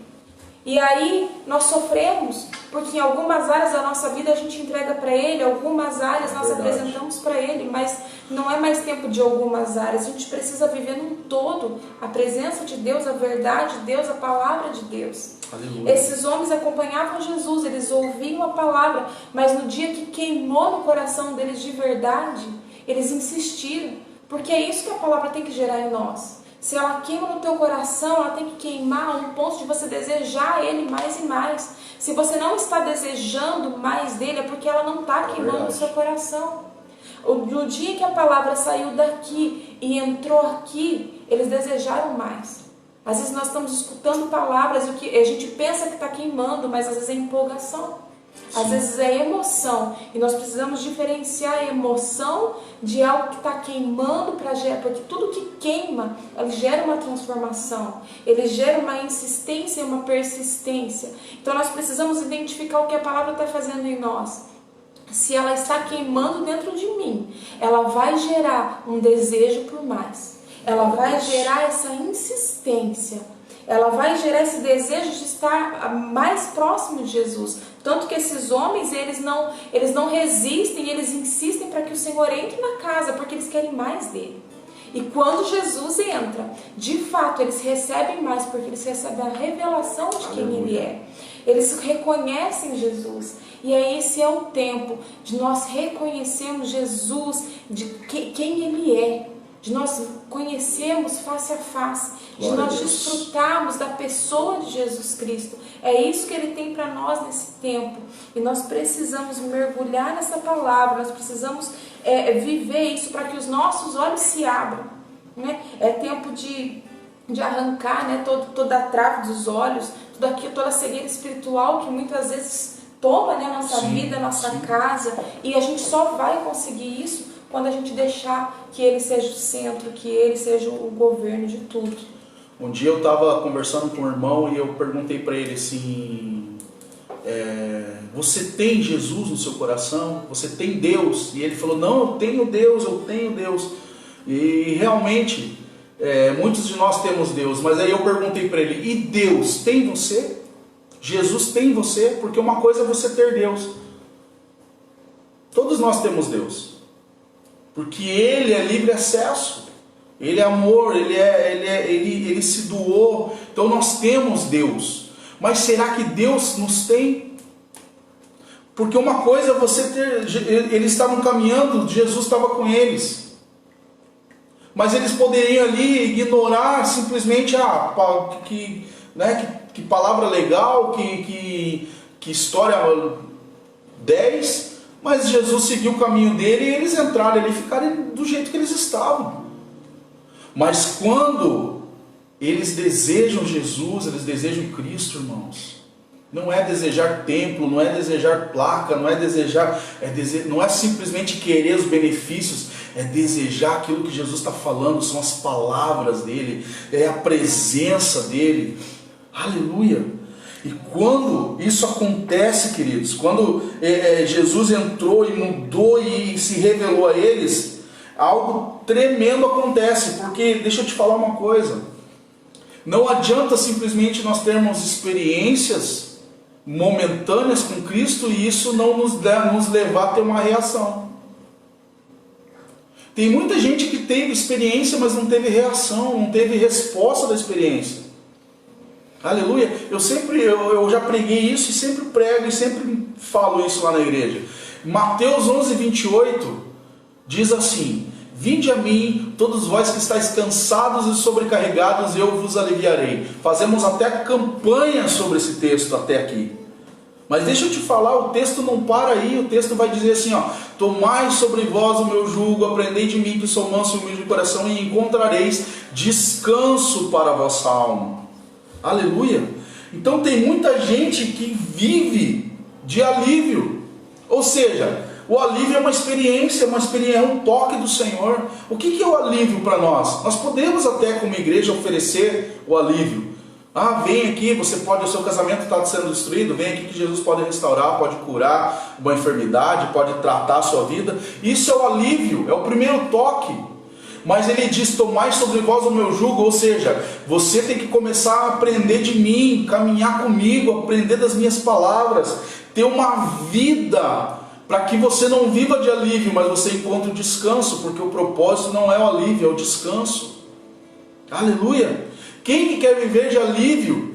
E aí nós sofremos, porque em algumas áreas da nossa vida a gente entrega para ele, algumas áreas nós apresentamos para ele, mas não é mais tempo de algumas áreas. A gente precisa viver num todo a presença de Deus, a verdade de Deus, a palavra de Deus. Aleluia. Esses homens acompanhavam Jesus, eles ouviam a palavra, mas no dia que queimou no coração deles de verdade, eles insistiram, porque é isso que a palavra tem que gerar em nós. Se ela queima no teu coração, ela tem que queimar a um ponto de você desejar ele mais e mais. Se você não está desejando mais dele, é porque ela não está queimando no seu coração. No dia que a palavra saiu daqui e entrou aqui, eles desejaram mais. Às vezes nós estamos escutando palavras e o que a gente pensa que está queimando, mas às vezes é empolgação. Às vezes é emoção, e nós precisamos diferenciar a emoção de algo que está queimando para gerar, porque tudo que queima, ele gera uma transformação, ele gera uma insistência e uma persistência. Então nós precisamos identificar o que a palavra está fazendo em nós. Se ela está queimando dentro de mim, ela vai gerar um desejo por mais, ela vai gerar essa insistência, ela vai gerar esse desejo de estar mais próximo de Jesus. Tanto que esses homens, eles não resistem, eles insistem para que o Senhor entre na casa, porque eles querem mais dele. E quando Jesus entra, de fato, eles recebem mais, porque eles recebem a revelação de quem ele é. Eles reconhecem Jesus. E aí esse é o tempo de nós reconhecermos Jesus, de quem ele é. De nós conhecermos face a face, de nós desfrutarmos da pessoa de Jesus Cristo. É isso que ele tem para nós nesse tempo. E nós precisamos mergulhar nessa palavra, nós precisamos viver isso para que os nossos olhos se abram. Né? É tempo de arrancar, né, toda a trave dos olhos, toda a cegueira espiritual que muitas vezes toma, né, a nossa vida, a nossa casa. E a gente só vai conseguir isso quando a gente deixar que ele seja o centro, que ele seja o governo de tudo. Um dia eu estava conversando com um irmão e eu perguntei para ele assim, você tem Jesus no seu coração? Você tem Deus? E ele falou, não, eu tenho Deus, eu tenho Deus. E realmente, muitos de nós temos Deus, mas aí eu perguntei para ele, e Deus tem você? Jesus tem você? Porque uma coisa é você ter Deus. Todos nós temos Deus. Porque ele é livre acesso, ele é amor, ele se doou. Então nós temos Deus. Mas será que Deus nos tem? Porque uma coisa é você ter, eles estavam caminhando, Jesus estava com eles. Mas eles poderiam ali ignorar simplesmente que palavra legal, que história 10. Mas Jesus seguiu o caminho dele e eles entraram ali e ficaram do jeito que eles estavam. Mas quando eles desejam Jesus, eles desejam Cristo, irmãos. Não é desejar templo, não é desejar placa, não é simplesmente querer os benefícios, é desejar aquilo que Jesus está falando, são as palavras dele, é a presença dele. Aleluia! E quando isso acontece, queridos, quando Jesus entrou e mudou e se revelou a eles, algo tremendo acontece, porque deixa eu te falar uma coisa, não adianta simplesmente nós termos experiências momentâneas com Cristo e isso não nos levar a ter uma reação. Tem muita gente que teve experiência, mas não teve reação, não teve resposta da experiência. Aleluia, eu já preguei isso e sempre prego e sempre falo isso lá na igreja. Mateus 11:28 diz assim, Vinde a mim, todos vós que estáis cansados e sobrecarregados, eu vos aliviarei. Fazemos até campanha sobre esse texto até aqui. Mas deixa eu te falar, o texto não para aí, o texto vai dizer assim, ó: tomai sobre vós o meu jugo, aprendei de mim que sou manso e humilde de coração, e encontrareis descanso para a vossa alma. Aleluia! Então tem muita gente que vive de alívio, ou seja, o alívio é uma experiência, é um toque do Senhor. O que é o alívio para nós? Nós podemos até como igreja oferecer o alívio. Ah, vem aqui, você pode, o seu casamento está sendo destruído, vem aqui que Jesus pode restaurar, pode curar uma enfermidade, pode tratar a sua vida. Isso é o alívio, é o primeiro toque. Mas ele diz: tomai sobre vós o meu jugo, ou seja, você tem que começar a aprender de mim, caminhar comigo, aprender das minhas palavras, ter uma vida, para que você não viva de alívio, mas você encontre o descanso, porque o propósito não é o alívio, é o descanso. Aleluia! Quem que quer viver de alívio?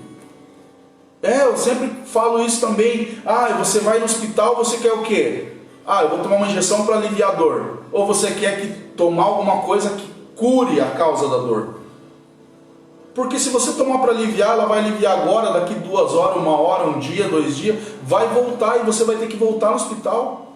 Eu sempre falo isso também. Você vai no hospital, você quer o quê? Eu vou tomar uma injeção para aliviar a dor. Ou você quer tomar alguma coisa que cure a causa da dor? Porque se você tomar para aliviar, ela vai aliviar agora, daqui 2 horas, 1 hora, 1 dia, 2 dias, vai voltar e você vai ter que voltar no hospital.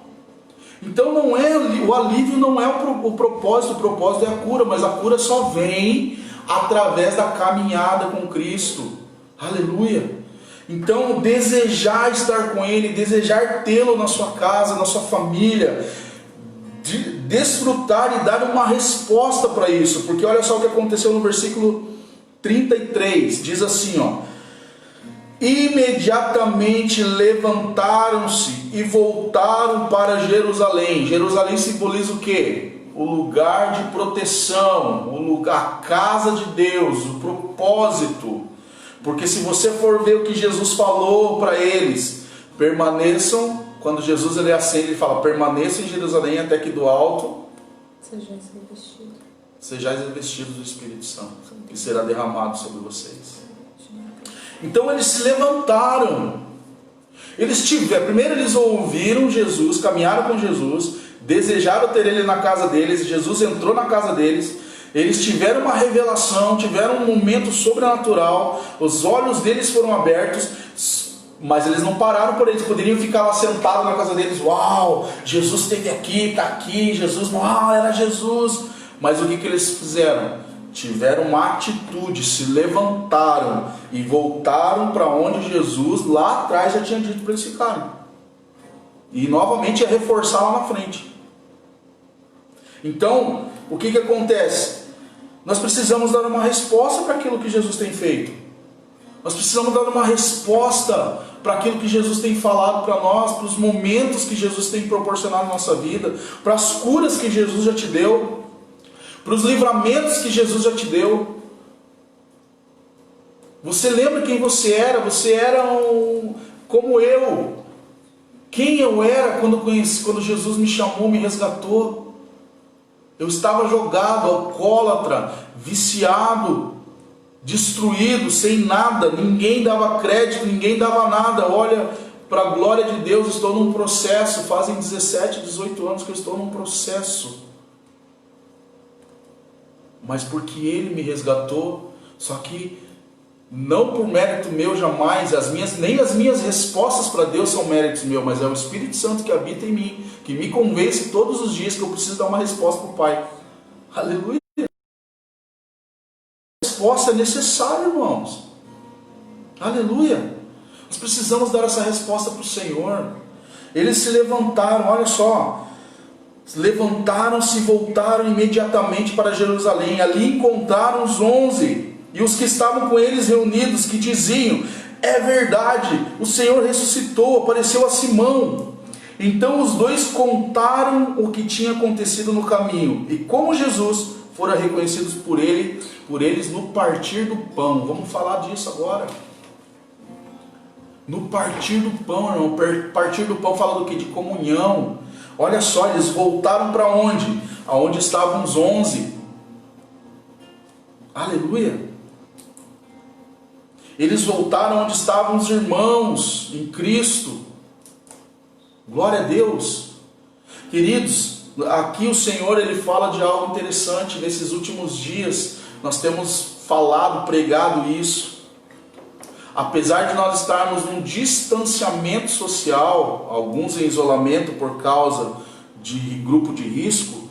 Então não é o alívio, não é o propósito é a cura, mas a cura só vem através da caminhada com Cristo. Aleluia! Então desejar estar com Ele, desejar tê-lo na sua casa, na sua família, desfrutar e dar uma resposta para isso, porque olha só o que aconteceu no versículo 33, diz assim, ó: imediatamente levantaram-se e voltaram para Jerusalém. Jerusalém simboliza o quê? O lugar de proteção, a casa de Deus, o propósito. Porque se você for ver o que Jesus falou para eles, permaneçam, quando Jesus ele acende, ele fala: permaneçam em Jerusalém até que do alto sejais revestidos do Espírito Santo, que será derramado sobre vocês. Então eles se levantaram. Primeiro eles ouviram Jesus, caminharam com Jesus, desejaram ter Ele na casa deles. Jesus entrou na casa deles. Eles tiveram uma revelação, tiveram um momento sobrenatural. Os olhos deles foram abertos, mas eles não pararam por eles. Poderiam ficar lá sentados na casa deles: uau, Jesus esteve aqui, está aqui, Jesus, uau, era Jesus. Mas o que eles fizeram? Tiveram uma atitude, se levantaram e voltaram para onde Jesus lá atrás já tinha dito para eles ficarem. E novamente ia reforçar lá na frente. Então, o que acontece? Nós precisamos dar uma resposta para aquilo que Jesus tem feito. Nós precisamos dar uma resposta para aquilo que Jesus tem falado para nós, para os momentos que Jesus tem proporcionado na nossa vida, para as curas que Jesus já te deu, para os livramentos que Jesus já te deu. Você lembra quem você era? Você era como eu. Quem eu era quando Jesus me chamou, me resgatou? Eu estava jogado, alcoólatra, viciado, destruído, sem nada. Ninguém dava crédito, ninguém dava nada. Olha, para a glória de Deus, estou num processo. Fazem 17, 18 anos que eu estou num processo. Mas porque Ele me resgatou, só que não por mérito meu jamais, nem as minhas respostas para Deus são méritos meus, mas é o Espírito Santo que habita em mim, que me convence todos os dias que eu preciso dar uma resposta para o Pai. Aleluia! A resposta é necessária, irmãos. Aleluia! Nós precisamos dar essa resposta para o Senhor. Eles se levantaram, olha só. Levantaram-se e voltaram imediatamente para Jerusalém. Ali encontraram os 11 e os que estavam com eles reunidos, que diziam: é verdade, o Senhor ressuscitou, apareceu a Simão. Então os dois contaram o que tinha acontecido no caminho e como Jesus fora reconhecidos por eles no partir do pão. Vamos falar disso agora. No partir do pão, irmão. Partir do pão fala do que? De comunhão. Olha só, eles voltaram para onde? Aonde estavam os 11. Aleluia! Eles voltaram onde estavam os irmãos em Cristo. Glória a Deus. Queridos, Aqui o Senhor, ele fala de algo interessante. Nesses últimos dias nós temos falado, pregado isso. Apesar de nós estarmos num distanciamento social, alguns em isolamento por causa de grupo de risco,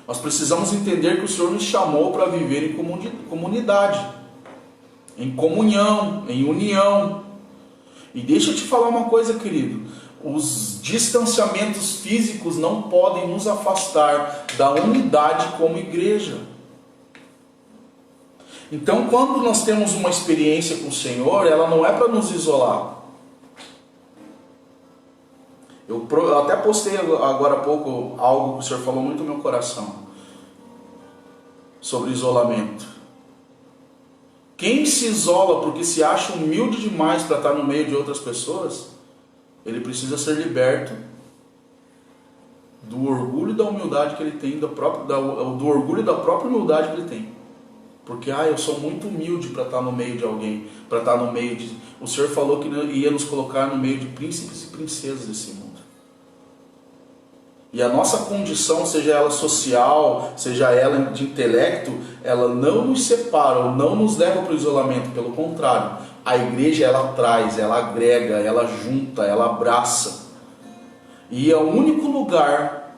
nós precisamos entender que o Senhor nos chamou para viver em comunidade, em comunhão, em união. E deixa eu te falar uma coisa, querido: os distanciamentos físicos não podem nos afastar da unidade como igreja. Então, quando nós temos uma experiência com o Senhor, ela não é para nos isolar. Eu até postei agora há pouco algo que o Senhor falou muito no meu coração, sobre isolamento. Quem se isola porque se acha humilde demais para estar no meio de outras pessoas, ele precisa ser liberto do orgulho e da humildade que ele tem, do orgulho e da própria humildade que ele tem. Porque, eu sou muito humilde para estar no meio de alguém, para estar no meio de... O Senhor falou que ia nos colocar no meio de príncipes e princesas desse mundo. E a nossa condição, seja ela social, seja ela de intelecto, ela não nos separa ou não nos leva para o isolamento. Pelo contrário, a igreja, ela traz, ela agrega, ela junta, ela abraça. E é o único lugar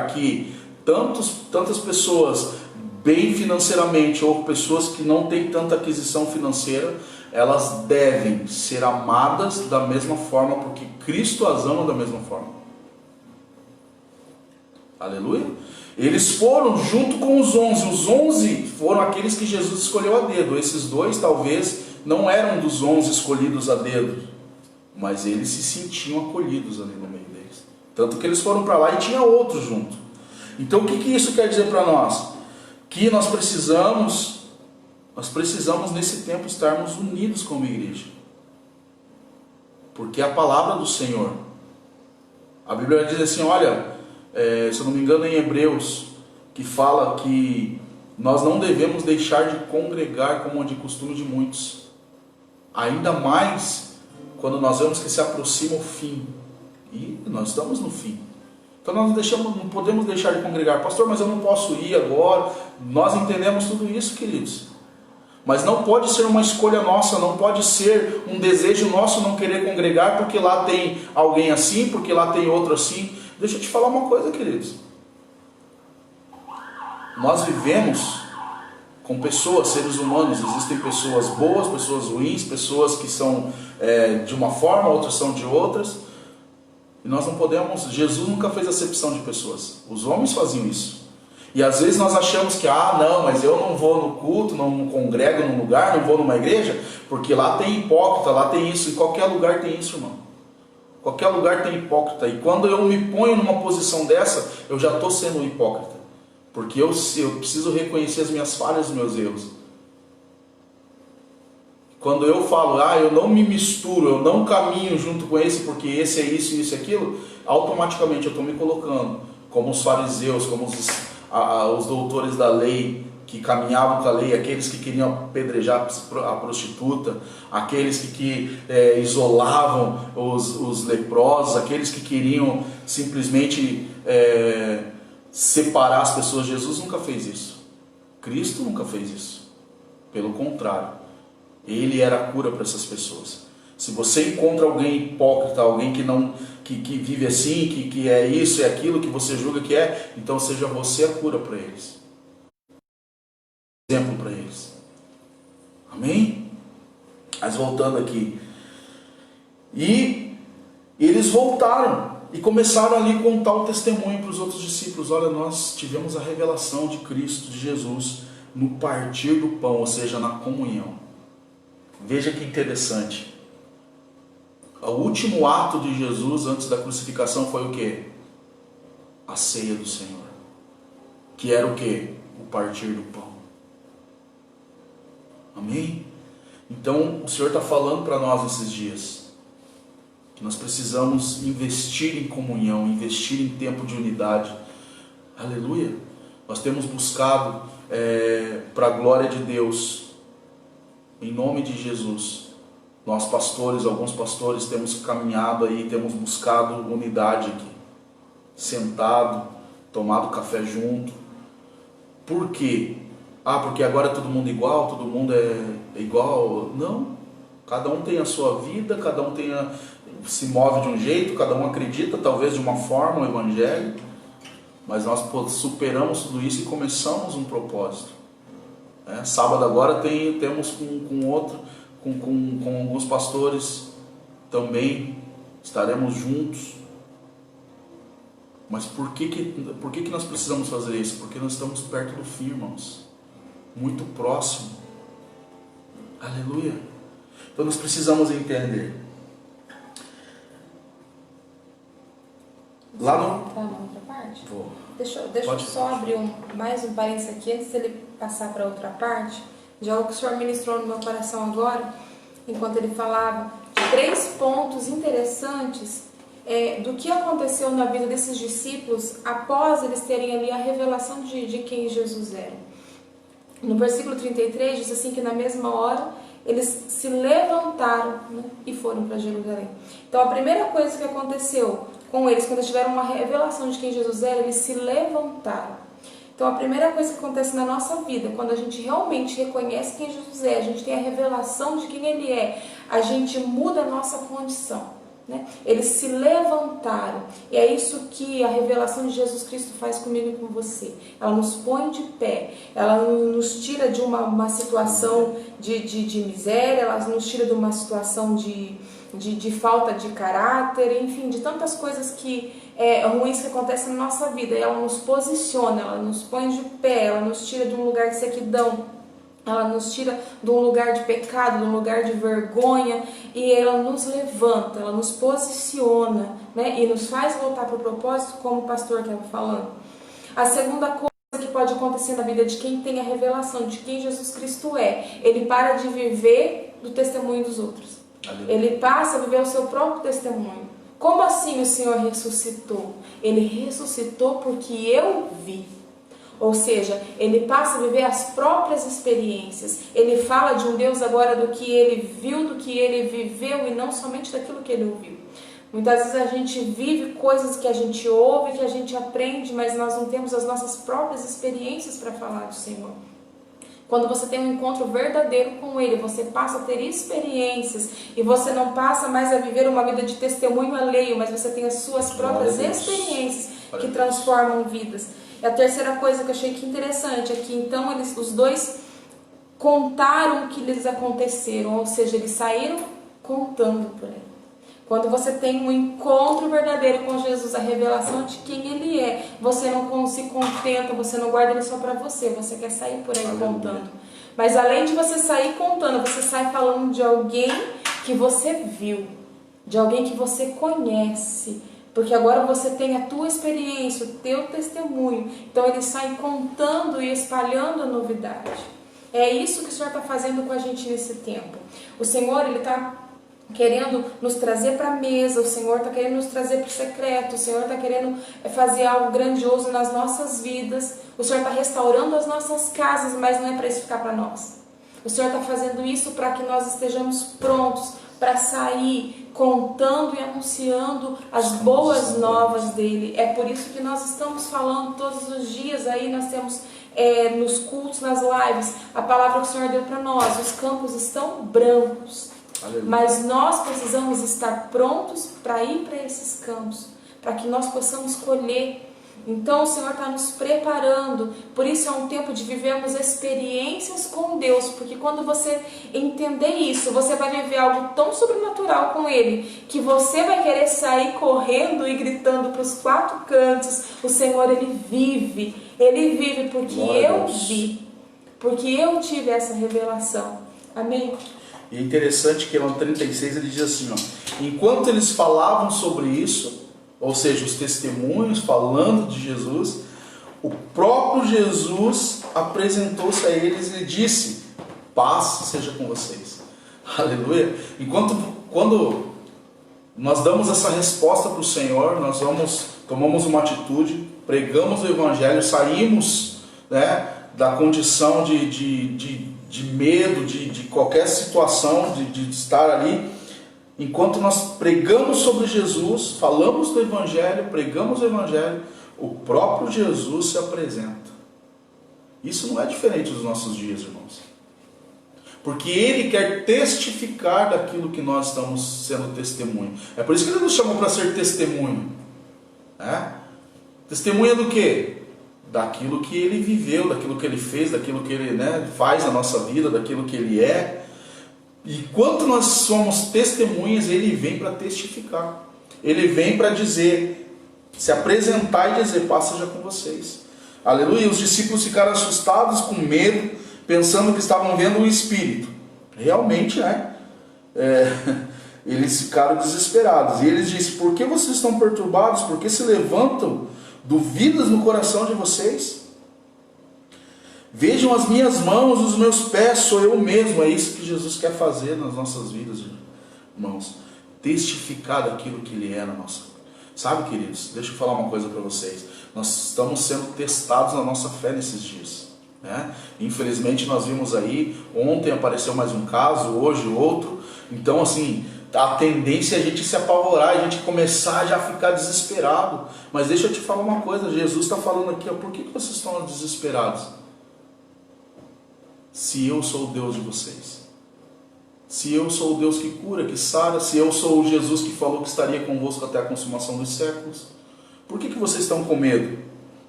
que tantas pessoas bem financeiramente ou pessoas que não têm tanta aquisição financeira, elas devem ser amadas da mesma forma, porque Cristo as ama da mesma forma. Aleluia? Eles foram junto com os 11. Os 11 foram aqueles que Jesus escolheu a dedo. Esses dois talvez não eram dos 11 escolhidos a dedo, mas eles se sentiam acolhidos ali no meio deles. Tanto que eles foram para lá e tinha outros junto. Então o que isso quer dizer para nós? Que nós precisamos nesse tempo estarmos unidos como igreja. Porque a palavra do Senhor, a Bíblia diz assim, olha, se eu não me engano em Hebreus, que fala que nós não devemos deixar de congregar como é de costume de muitos. Ainda mais quando nós vemos que se aproxima o fim. E nós estamos no fim. Então nós não podemos deixar de congregar. Pastor, mas eu não posso ir agora. Nós entendemos tudo isso, queridos. Mas não pode ser uma escolha nossa, não pode ser um desejo nosso não querer congregar porque lá tem alguém assim, porque lá tem outro assim. Deixa eu te falar uma coisa, queridos. Nós vivemos com pessoas, seres humanos. Existem pessoas boas, pessoas ruins, pessoas que são de uma forma, outras são de outras. E nós não podemos... Jesus nunca fez acepção de pessoas. Os homens faziam isso. E às vezes nós achamos que, não, mas eu não vou no culto, não congrego num lugar, não vou numa igreja, porque lá tem hipócrita, lá tem isso. Em qualquer lugar tem isso, irmão. Qualquer lugar tem hipócrita. E quando eu me ponho numa posição dessa, eu já estou sendo um hipócrita. Porque eu preciso reconhecer as minhas falhas e os meus erros. Quando eu falo, eu não me misturo, eu não caminho junto com esse, porque esse é isso, isso e aquilo, automaticamente eu estou me colocando como os fariseus, como os doutores da lei, que caminhavam com a lei, aqueles que queriam apedrejar a prostituta, aqueles que isolavam os leprosos, aqueles que queriam simplesmente separar as pessoas. Jesus nunca fez isso. Cristo nunca fez isso. Pelo contrário, Ele era a cura para essas pessoas. Se você encontra alguém hipócrita, alguém que vive assim, que é isso, é aquilo que você julga que é, então seja você a cura para eles. Exemplo para eles. Amém? Mas voltando aqui. E eles voltaram e começaram ali a contar o testemunho para os outros discípulos. Olha, nós tivemos a revelação de Cristo, de Jesus, no partir do pão, ou seja, na comunhão. Veja que interessante. O último ato de Jesus antes da crucificação foi o quê? A ceia do Senhor. Que era o quê? O partir do pão. Amém? Então o Senhor está falando para nós nesses dias que nós precisamos investir em comunhão, investir em tempo de unidade. Aleluia! Nós temos buscado para a glória de Deus, em nome de Jesus. Nós pastores, alguns pastores, temos caminhado aí, temos buscado unidade aqui. sentado, tomado café junto. Por quê? Porque agora é todo mundo igual, todo mundo é igual. Não. Cada um tem a sua vida, cada um se move de um jeito, cada um acredita talvez de uma forma o evangelho, mas nós superamos tudo isso e começamos um propósito. Sábado agora temos com alguns pastores também, estaremos juntos. Mas por que nós precisamos fazer isso? Porque nós estamos perto do fim, irmãos. Muito próximo. Aleluia. Então nós precisamos entender. Lá no... Entrar na outra parte? Vou. Deixa eu só abrir mais um parênteses aqui, antes dele passar para outra parte, de algo que o Senhor ministrou no meu coração agora, enquanto ele falava, de 3 pontos interessantes do que aconteceu na vida desses discípulos após eles terem ali a revelação de quem Jesus era. No versículo 33 diz assim que na mesma hora eles se levantaram, né, e foram para Jerusalém. Então a primeira coisa que aconteceu com eles, quando eles tiveram uma revelação de quem Jesus era, eles se levantaram. Então a primeira coisa que acontece na nossa vida, quando a gente realmente reconhece quem Jesus é, a gente tem a revelação de quem Ele é, a gente muda a nossa condição. Eles se levantaram, e é isso que a revelação de Jesus Cristo faz comigo e com você. Ela nos põe de pé, ela nos tira de uma situação de miséria, ela nos tira de uma situação de falta de caráter, enfim, de tantas coisas ruins que acontecem na nossa vida. E ela nos posiciona, ela nos põe de pé, ela nos tira de um lugar de sequidão, ela nos tira de um lugar de pecado, de um lugar de vergonha, e ela nos levanta, ela nos posiciona, né? E nos faz voltar para o propósito, como o pastor estava falando. A segunda coisa que pode acontecer na vida de quem tem a revelação de quem Jesus Cristo é, ele para de viver do testemunho dos outros. Ele passa a viver o seu próprio testemunho. Como assim o Senhor ressuscitou? Ele ressuscitou porque eu vi. Ou seja, ele passa a viver as próprias experiências. Ele fala de um Deus agora do que ele viu, do que ele viveu e não somente daquilo que ele ouviu. Muitas vezes a gente vive coisas que a gente ouve, que a gente aprende, mas nós não temos as nossas próprias experiências para falar do Senhor. Quando você tem um encontro verdadeiro com Ele, você passa a ter experiências e você não passa mais a viver uma vida de testemunho alheio, mas você tem as suas próprias experiências que transformam vidas. E a terceira coisa que eu achei que interessante é que então os dois contaram o que lhes aconteceram, ou seja, eles saíram contando por ele. Quando você tem um encontro verdadeiro com Jesus, a revelação de quem Ele é, você não se contenta, você não guarda Ele só para você quer sair por aí contando. Mas além de você sair contando, você sai falando de alguém que você viu, de alguém que você conhece, porque agora você tem a tua experiência, o teu testemunho. Então ele sai contando e espalhando a novidade. É isso que o Senhor está fazendo com a gente nesse tempo. O Senhor, Ele está querendo nos trazer para a mesa, o Senhor está querendo nos trazer para o secreto, o Senhor está querendo fazer algo grandioso nas nossas vidas, o Senhor está restaurando as nossas casas, mas não é para isso ficar para nós. O Senhor está fazendo isso para que nós estejamos prontos para sair contando e anunciando as boas novas dEle. É por isso que nós estamos falando todos os dias aí, nós temos nos cultos, nas lives, a palavra que o Senhor deu para nós, os campos estão brancos. Aleluia. Mas nós precisamos estar prontos para ir para esses campos, para que nós possamos colher. Então o Senhor está nos preparando. Por isso é um tempo de vivermos experiências com Deus, porque quando você entender isso, você vai viver algo tão sobrenatural com Ele, que você vai querer sair correndo e gritando para os 4 cantos. O Senhor, Ele vive porque eu vi, porque eu tive essa revelação. Amém? E é interessante que no 36 ele diz assim, enquanto eles falavam sobre isso, ou seja, os testemunhos falando de Jesus, o próprio Jesus apresentou-se a eles e disse, paz seja com vocês. Aleluia. Quando nós damos essa resposta para o Senhor, nós tomamos uma atitude, pregamos o Evangelho, saímos, né, da condição de medo, de qualquer situação, de estar ali, enquanto nós pregamos sobre Jesus, falamos do Evangelho, pregamos o Evangelho, o próprio Jesus se apresenta. Isso não é diferente dos nossos dias, irmãos. Porque Ele quer testificar daquilo que nós estamos sendo testemunho. É por isso que Ele nos chamou para ser testemunho. Testemunha do quê? Daquilo que Ele viveu, daquilo que Ele fez, daquilo que Ele faz na nossa vida, daquilo que Ele é. E enquanto nós somos testemunhas, Ele vem para testificar. Ele vem para dizer, se apresentar e dizer, paz seja com vocês. Aleluia. Os discípulos ficaram assustados, com medo, pensando que estavam vendo um espírito. Realmente, eles ficaram desesperados. E eles disseram, por que vocês estão perturbados? Por que se levantam dúvidas no coração de vocês? Vejam as minhas mãos, os meus pés, sou eu mesmo. É isso que Jesus quer fazer nas nossas vidas, irmãos. Testificar daquilo que Ele é na nossa vida. Sabe, queridos, deixa eu falar uma coisa para vocês. Nós estamos sendo testados na nossa fé nesses dias. Infelizmente nós vimos aí, ontem apareceu mais um caso, hoje outro. Então assim, a tendência é a gente se apavorar, a gente começar já a ficar desesperado. Mas deixa eu te falar uma coisa, Jesus está falando aqui, por que vocês estão desesperados? Se eu sou o Deus de vocês, se eu sou o Deus que cura, que sara, se eu sou o Jesus que falou que estaria convosco até a consumação dos séculos, por que vocês estão com medo?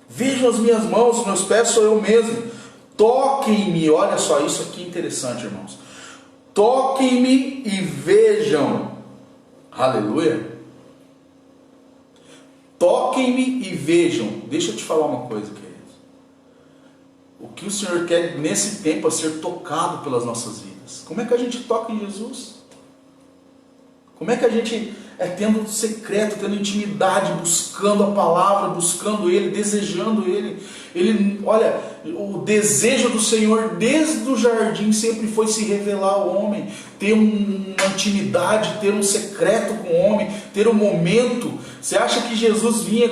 Vejam as minhas mãos, os meus pés, sou eu mesmo. Toquem-me, olha só, isso aqui é interessante, irmãos. Toquem-me e vejam. Aleluia. Toquem-me e vejam. Deixa eu te falar uma coisa, queridos. O que o Senhor quer nesse tempo é ser tocado pelas nossas vidas. Como é que a gente toca em Jesus? Como é que a gente tendo secreto, tendo intimidade, buscando a palavra, buscando Ele, desejando Ele? Olha, o desejo do Senhor desde o jardim sempre foi se revelar ao homem, ter uma intimidade, ter um secreto com o homem, ter um momento. Você acha que Jesus vinha,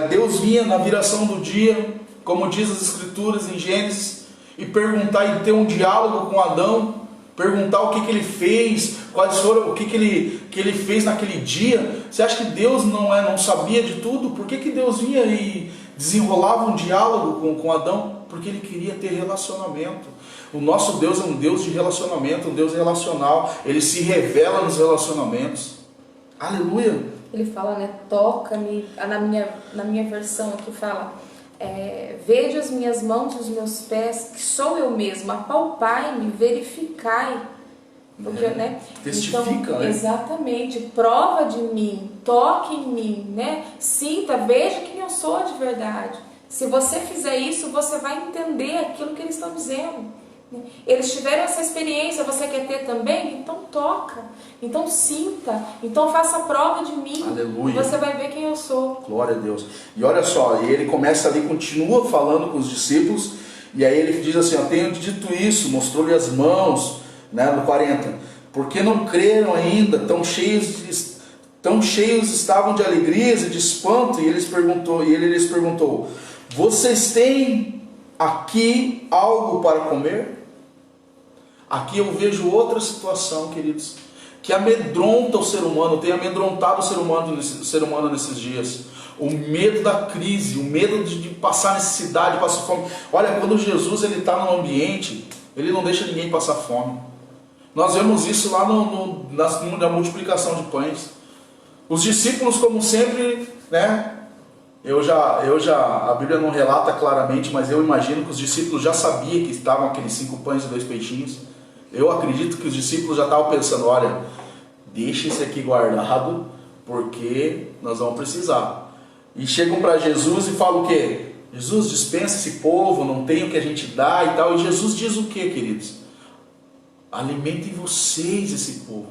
Deus vinha na viração do dia, como diz as Escrituras em Gênesis, e perguntar e ter um diálogo com Adão? Perguntar o que ele fez, quais foram, o que ele fez naquele dia? Você acha que Deus não sabia de tudo? Por que Deus vinha e desenrolava um diálogo com Adão? Porque Ele queria ter relacionamento. O nosso Deus é um Deus de relacionamento, um Deus relacional. Ele se revela nos relacionamentos. Aleluia! Ele fala, toca-me, na minha versão aqui fala... veja as minhas mãos e os meus pés, que sou eu mesmo, apalpai-me, verificai, porque, testifica, então, exatamente, prova de mim, toque em mim, sinta, veja quem eu sou de verdade. Se você fizer isso, você vai entender aquilo que eles estão dizendo. Eles tiveram essa experiência, você quer ter também? Então toca, então sinta, então faça prova de mim. Aleluia. Você vai ver quem eu sou. Glória a Deus. E olha só, ele começa ali, continua falando com os discípulos, e aí ele diz assim, tenho dito isso, mostrou-lhe as mãos, no 40, porque não creram ainda, tão cheios estavam de alegrias e de espanto, e ele lhes perguntou, vocês têm aqui algo para comer? Aqui eu vejo outra situação, queridos, que amedronta o ser humano, tem amedrontado o ser humano nesses dias. O medo da crise, o medo de passar necessidade, passar fome. Olha, quando Jesus está no ambiente, Ele não deixa ninguém passar fome. Nós vemos isso lá na multiplicação de pães. Os discípulos, como sempre, a Bíblia não relata claramente, mas eu imagino que os discípulos já sabiam que estavam aqueles 5 pães e 2 peixinhos. Eu acredito que os discípulos já estavam pensando, olha, deixa esse aqui guardado, porque nós vamos precisar. E chegam para Jesus e falam o quê? Jesus, dispensa esse povo, não tem o que a gente dá e tal. E Jesus diz o quê, queridos? Alimentem vocês esse povo.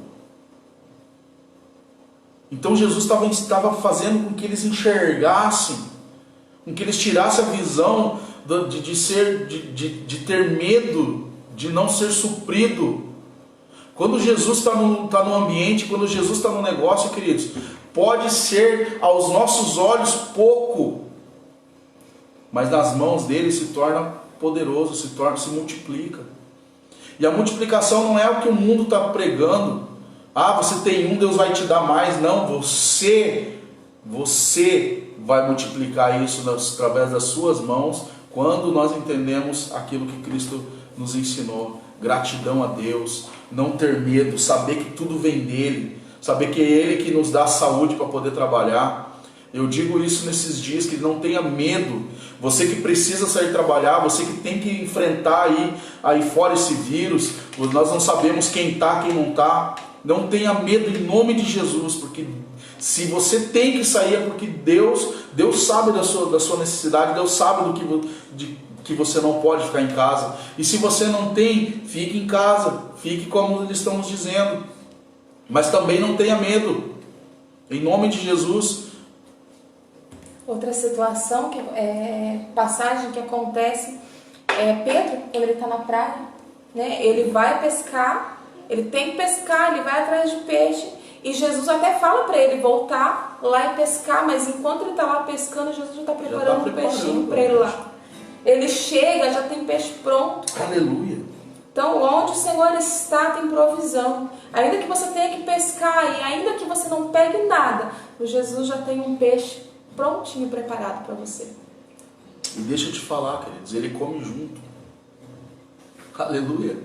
Então Jesus estava fazendo com que eles enxergassem, com que eles tirassem a visão de ter medo, de não ser suprido. Quando Jesus está no ambiente, quando Jesus está no negócio, queridos, pode ser aos nossos olhos pouco, mas nas mãos dele se torna poderoso, se multiplica. E a multiplicação não é o que o mundo está pregando, Ah, você tem um, Deus vai te dar mais. Não, você vai multiplicar isso através das suas mãos, quando nós entendemos aquilo que Cristo nos ensinou. Gratidão a Deus, não ter medo, saber que tudo vem dele, saber que é Ele que nos dá saúde para poder trabalhar. Eu digo isso nesses dias, que não tenha medo. Você que precisa sair trabalhar, você que tem que enfrentar aí fora esse vírus, nós não sabemos quem está, quem não está. Não tenha medo em nome de Jesus, porque se você tem que sair é porque Deus sabe da sua necessidade, Deus sabe que você não pode ficar em casa. E se você não tem, fique em casa, fique como eles estão nos dizendo. Mas também não tenha medo, em nome de Jesus. Outra situação, passagem que acontece, Pedro, quando ele está na praia, né, ele vai pescar, ele tem que pescar, ele vai atrás de peixe, e Jesus até fala para ele voltar lá e pescar, mas enquanto ele está lá pescando, Jesus já está preparando um peixinho para ele lá. Ele chega, já tem peixe pronto. Aleluia. Então, onde o Senhor está, tem provisão. Ainda que você tenha que pescar e ainda que você não pegue nada, o Jesus já tem um peixe prontinho, preparado para você. E deixa eu te falar, queridos, ele come junto. Aleluia.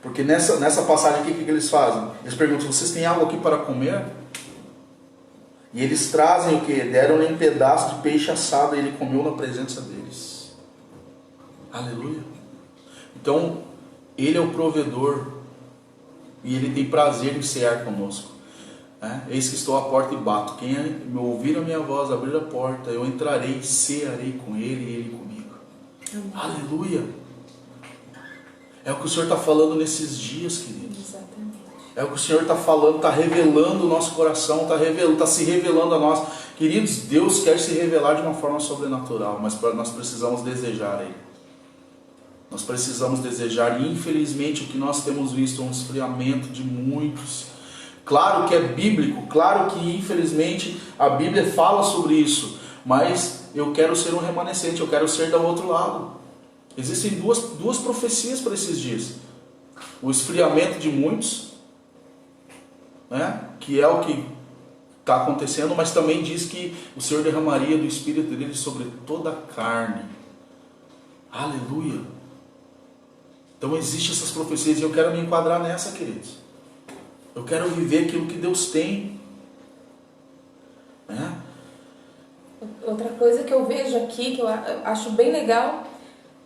Porque nessa passagem aqui, o que eles fazem? Eles perguntam, vocês têm algo aqui para comer? E eles trazem o que? Deram-lhe um pedaço de peixe assado e ele comeu na presença deles. Aleluia. Então, ele é o provedor e ele tem prazer em cear conosco. Eis que estou à porta e bato. Quem me ouvir a minha voz, abrir a porta, eu entrarei, cearei com ele e ele comigo. Amém. Aleluia. É o que o Senhor está falando nesses dias, queridos. Exatamente. É o que o Senhor está falando, está revelando o nosso coração, está se revelando a nós. Queridos, Deus quer se revelar de uma forma sobrenatural, mas nós precisamos desejar Ele. Nós precisamos desejar, e infelizmente o que nós temos visto é um esfriamento de muitos. Claro que é bíblico, claro que infelizmente a Bíblia fala sobre isso, mas eu quero ser um remanescente, eu quero ser do outro lado. Existem duas profecias para esses dias. O esfriamento de muitos, que é o que está acontecendo, mas também diz que o Senhor derramaria do Espírito dele sobre toda a carne. Aleluia. Então existem essas profecias e eu quero me enquadrar nessa, queridos. Eu quero viver aquilo que Deus tem. Outra coisa que eu vejo aqui, que eu acho bem legal,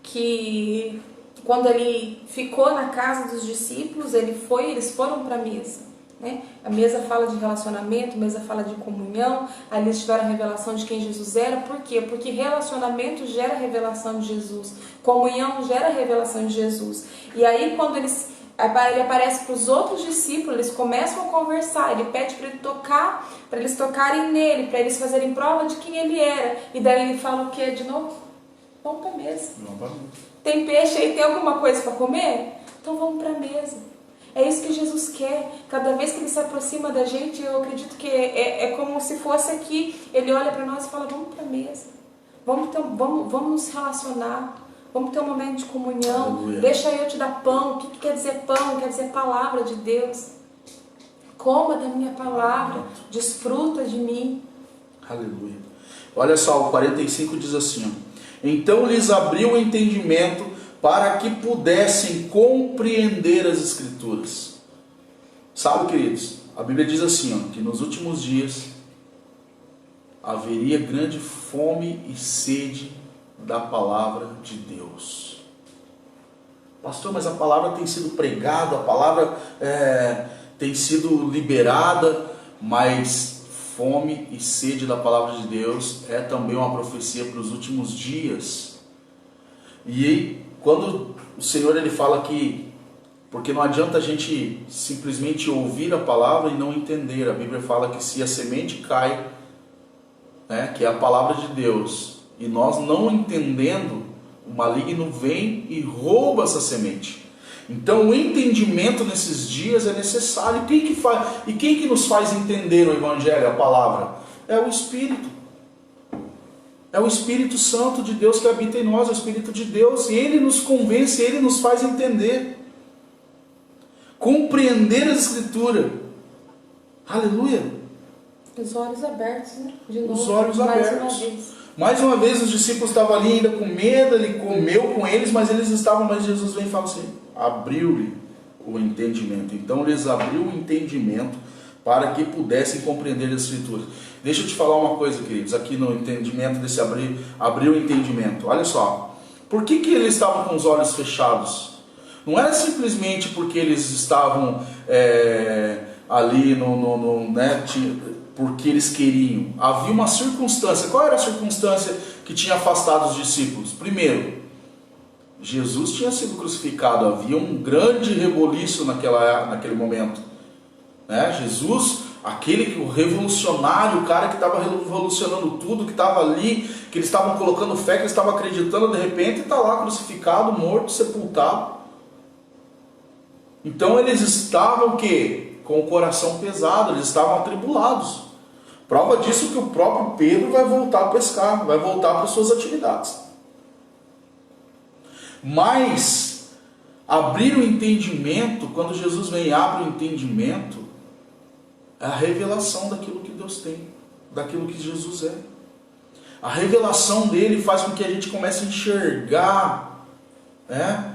que quando ele ficou na casa dos discípulos, eles foram para a mesa. Né? A mesa fala de relacionamento, a mesa fala de comunhão, ali eles tiveram a revelação de quem Jesus era. Por quê? Porque relacionamento gera revelação de Jesus, comunhão gera revelação de Jesus. E aí quando ele aparece para os outros discípulos, eles começam a conversar, ele pede para eles tocarem nele, para eles fazerem prova de quem ele era. E daí ele fala o que de novo? Vamos para a mesa. Tem peixe aí, tem alguma coisa para comer? Então vamos para a mesa. É isso que Jesus quer. Cada vez que Ele se aproxima da gente, eu acredito que é como se fosse aqui. Ele olha para nós e fala, vamos para a mesa. Vamos nos relacionar. Vamos ter um momento de comunhão. Aleluia. Deixa eu te dar pão. O que quer dizer pão? Quer dizer palavra de Deus. Coma da minha palavra. Desfruta de mim. Aleluia. Olha só, o 45 diz assim, então lhes abriu o entendimento para que pudessem compreender as Escrituras. Sabe, queridos, a Bíblia diz assim, que nos últimos dias haveria grande fome e sede da palavra de Deus. Pastor, mas a palavra tem sido pregada, a palavra tem sido liberada, mas fome e sede da palavra de Deus é também uma profecia para os últimos dias. E quando o Senhor ele fala que, porque não adianta a gente simplesmente ouvir a palavra e não entender. A Bíblia fala que se a semente cai, que é a palavra de Deus, e nós não entendendo, o maligno vem e rouba essa semente. Então o entendimento nesses dias é necessário. E quem que nos faz entender o Evangelho, a palavra? É o Espírito. É o Espírito Santo de Deus que habita em nós, é o Espírito de Deus. E Ele nos convence, Ele nos faz entender. Compreender a Escritura. Aleluia! Os olhos abertos, né? De novo, Os olhos mais abertos. uma vez. Mais uma vez os discípulos estavam ali ainda com medo, ele comeu com eles, mas eles estavam, mas Jesus vem e fala assim, abriu-lhe o entendimento. Então eles abriu o entendimento para que pudessem compreender as Escrituras. Deixa eu te falar uma coisa, queridos, aqui no entendimento desse abrir o entendimento. Olha só, por que eles estavam com os olhos fechados? Não era simplesmente porque eles estavam ali né, porque eles queriam. Havia uma circunstância. Qual era a circunstância que tinha afastado os discípulos? Primeiro, Jesus tinha sido crucificado. Havia um grande reboliço naquele momento, né? Jesus, o revolucionário, o cara que estava revolucionando tudo, que estava ali, que eles estavam colocando fé, que eles estavam acreditando, de repente está lá crucificado, morto, sepultado. Então eles estavam o quê? Com o coração pesado, eles estavam atribulados. Prova disso que o próprio Pedro vai voltar a pescar, vai voltar para as suas atividades. Mas abrir o entendimento, quando Jesus vem e abre o entendimento, é a revelação daquilo que Deus tem, daquilo que Jesus é. A revelação dele faz com que a gente comece a enxergar, né?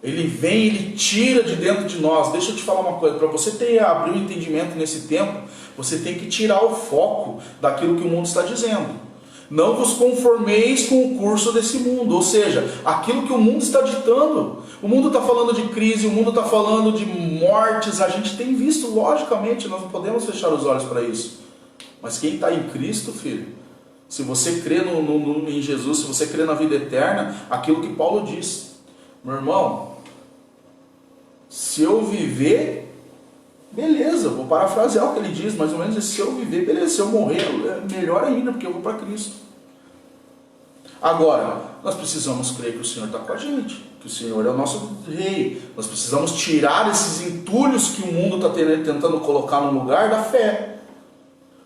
Ele vem, ele tira de dentro de nós. Deixa eu te falar uma coisa, para você abrir o entendimento nesse tempo, você tem que tirar o foco daquilo que o mundo está dizendo. Não vos conformeis com o curso desse mundo, ou seja, aquilo que o mundo está ditando. O mundo está falando de crise, o mundo está falando de mortes, a gente tem visto, logicamente, nós não podemos fechar os olhos para isso. Mas quem está em Cristo, filho, se você crê em Jesus, se você crê na vida eterna, aquilo que Paulo diz, meu irmão, se eu viver, beleza, vou parafrasear o que ele diz, mais ou menos, se eu viver, beleza, se eu morrer, é melhor ainda, porque eu vou para Cristo. Agora, nós precisamos crer que o Senhor está com a gente, que o Senhor é o nosso rei. Nós precisamos tirar esses entulhos que o mundo está tentando colocar no lugar da fé,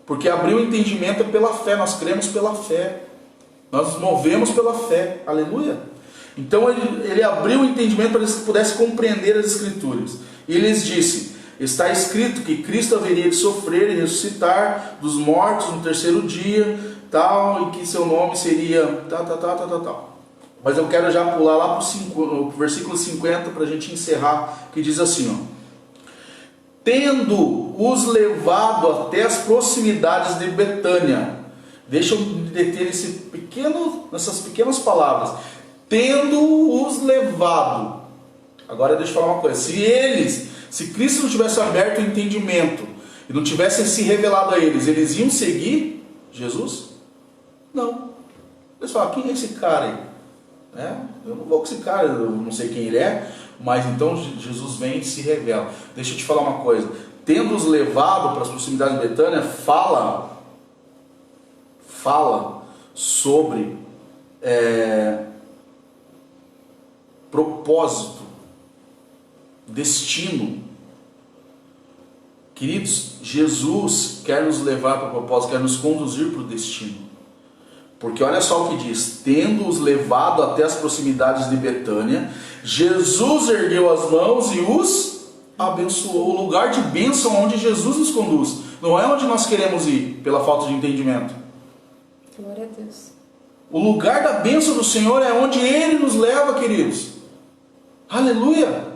porque abrir o entendimento é pela fé, nós cremos pela fé, nós nos movemos pela fé, aleluia. Então ele abriu o entendimento para que eles pudessem compreender as Escrituras, e ele lhes disse, está escrito que Cristo haveria de sofrer e ressuscitar dos mortos no terceiro dia, tal, e que seu nome seria tal. Mas eu quero já pular lá para o versículo 50 para a gente encerrar, que diz assim, ó, tendo-os levado até as proximidades de Betânia. Deixa eu me deter nessas pequenas palavras. Tendo-os levado. Agora deixa eu falar uma coisa. Se Cristo não tivesse aberto o entendimento e não tivesse se revelado a eles iam seguir Jesus? Não. Eles falam, quem é esse cara aí? Eu não vou com esse cara, eu não sei quem ele é, mas então Jesus vem e se revela. Deixa eu te falar uma coisa. Tendo-os levado para as proximidades de Betânia, fala sobre propósito, destino. Queridos, Jesus quer nos levar para o propósito, quer nos conduzir para o destino. Porque olha só o que diz, tendo-os levado até as proximidades de Betânia, Jesus ergueu as mãos e os abençoou. O lugar de bênção onde Jesus nos conduz, não é onde nós queremos ir, pela falta de entendimento. Glória a Deus. O lugar da bênção do Senhor é onde Ele nos leva, queridos. Aleluia!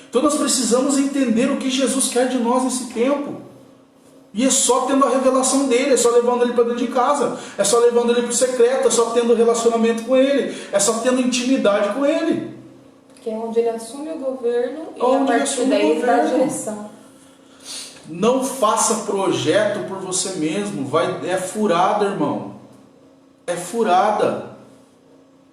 Então nós precisamos entender o que Jesus quer de nós nesse tempo. E é só tendo a revelação dele, é só levando ele para dentro de casa, é só levando ele para o secreto, é só tendo relacionamento com ele, é só tendo intimidade com ele. Que é onde ele assume o governo e a partir daí ele dá a direção. Não faça projeto por você mesmo, é furada, irmão. É furada.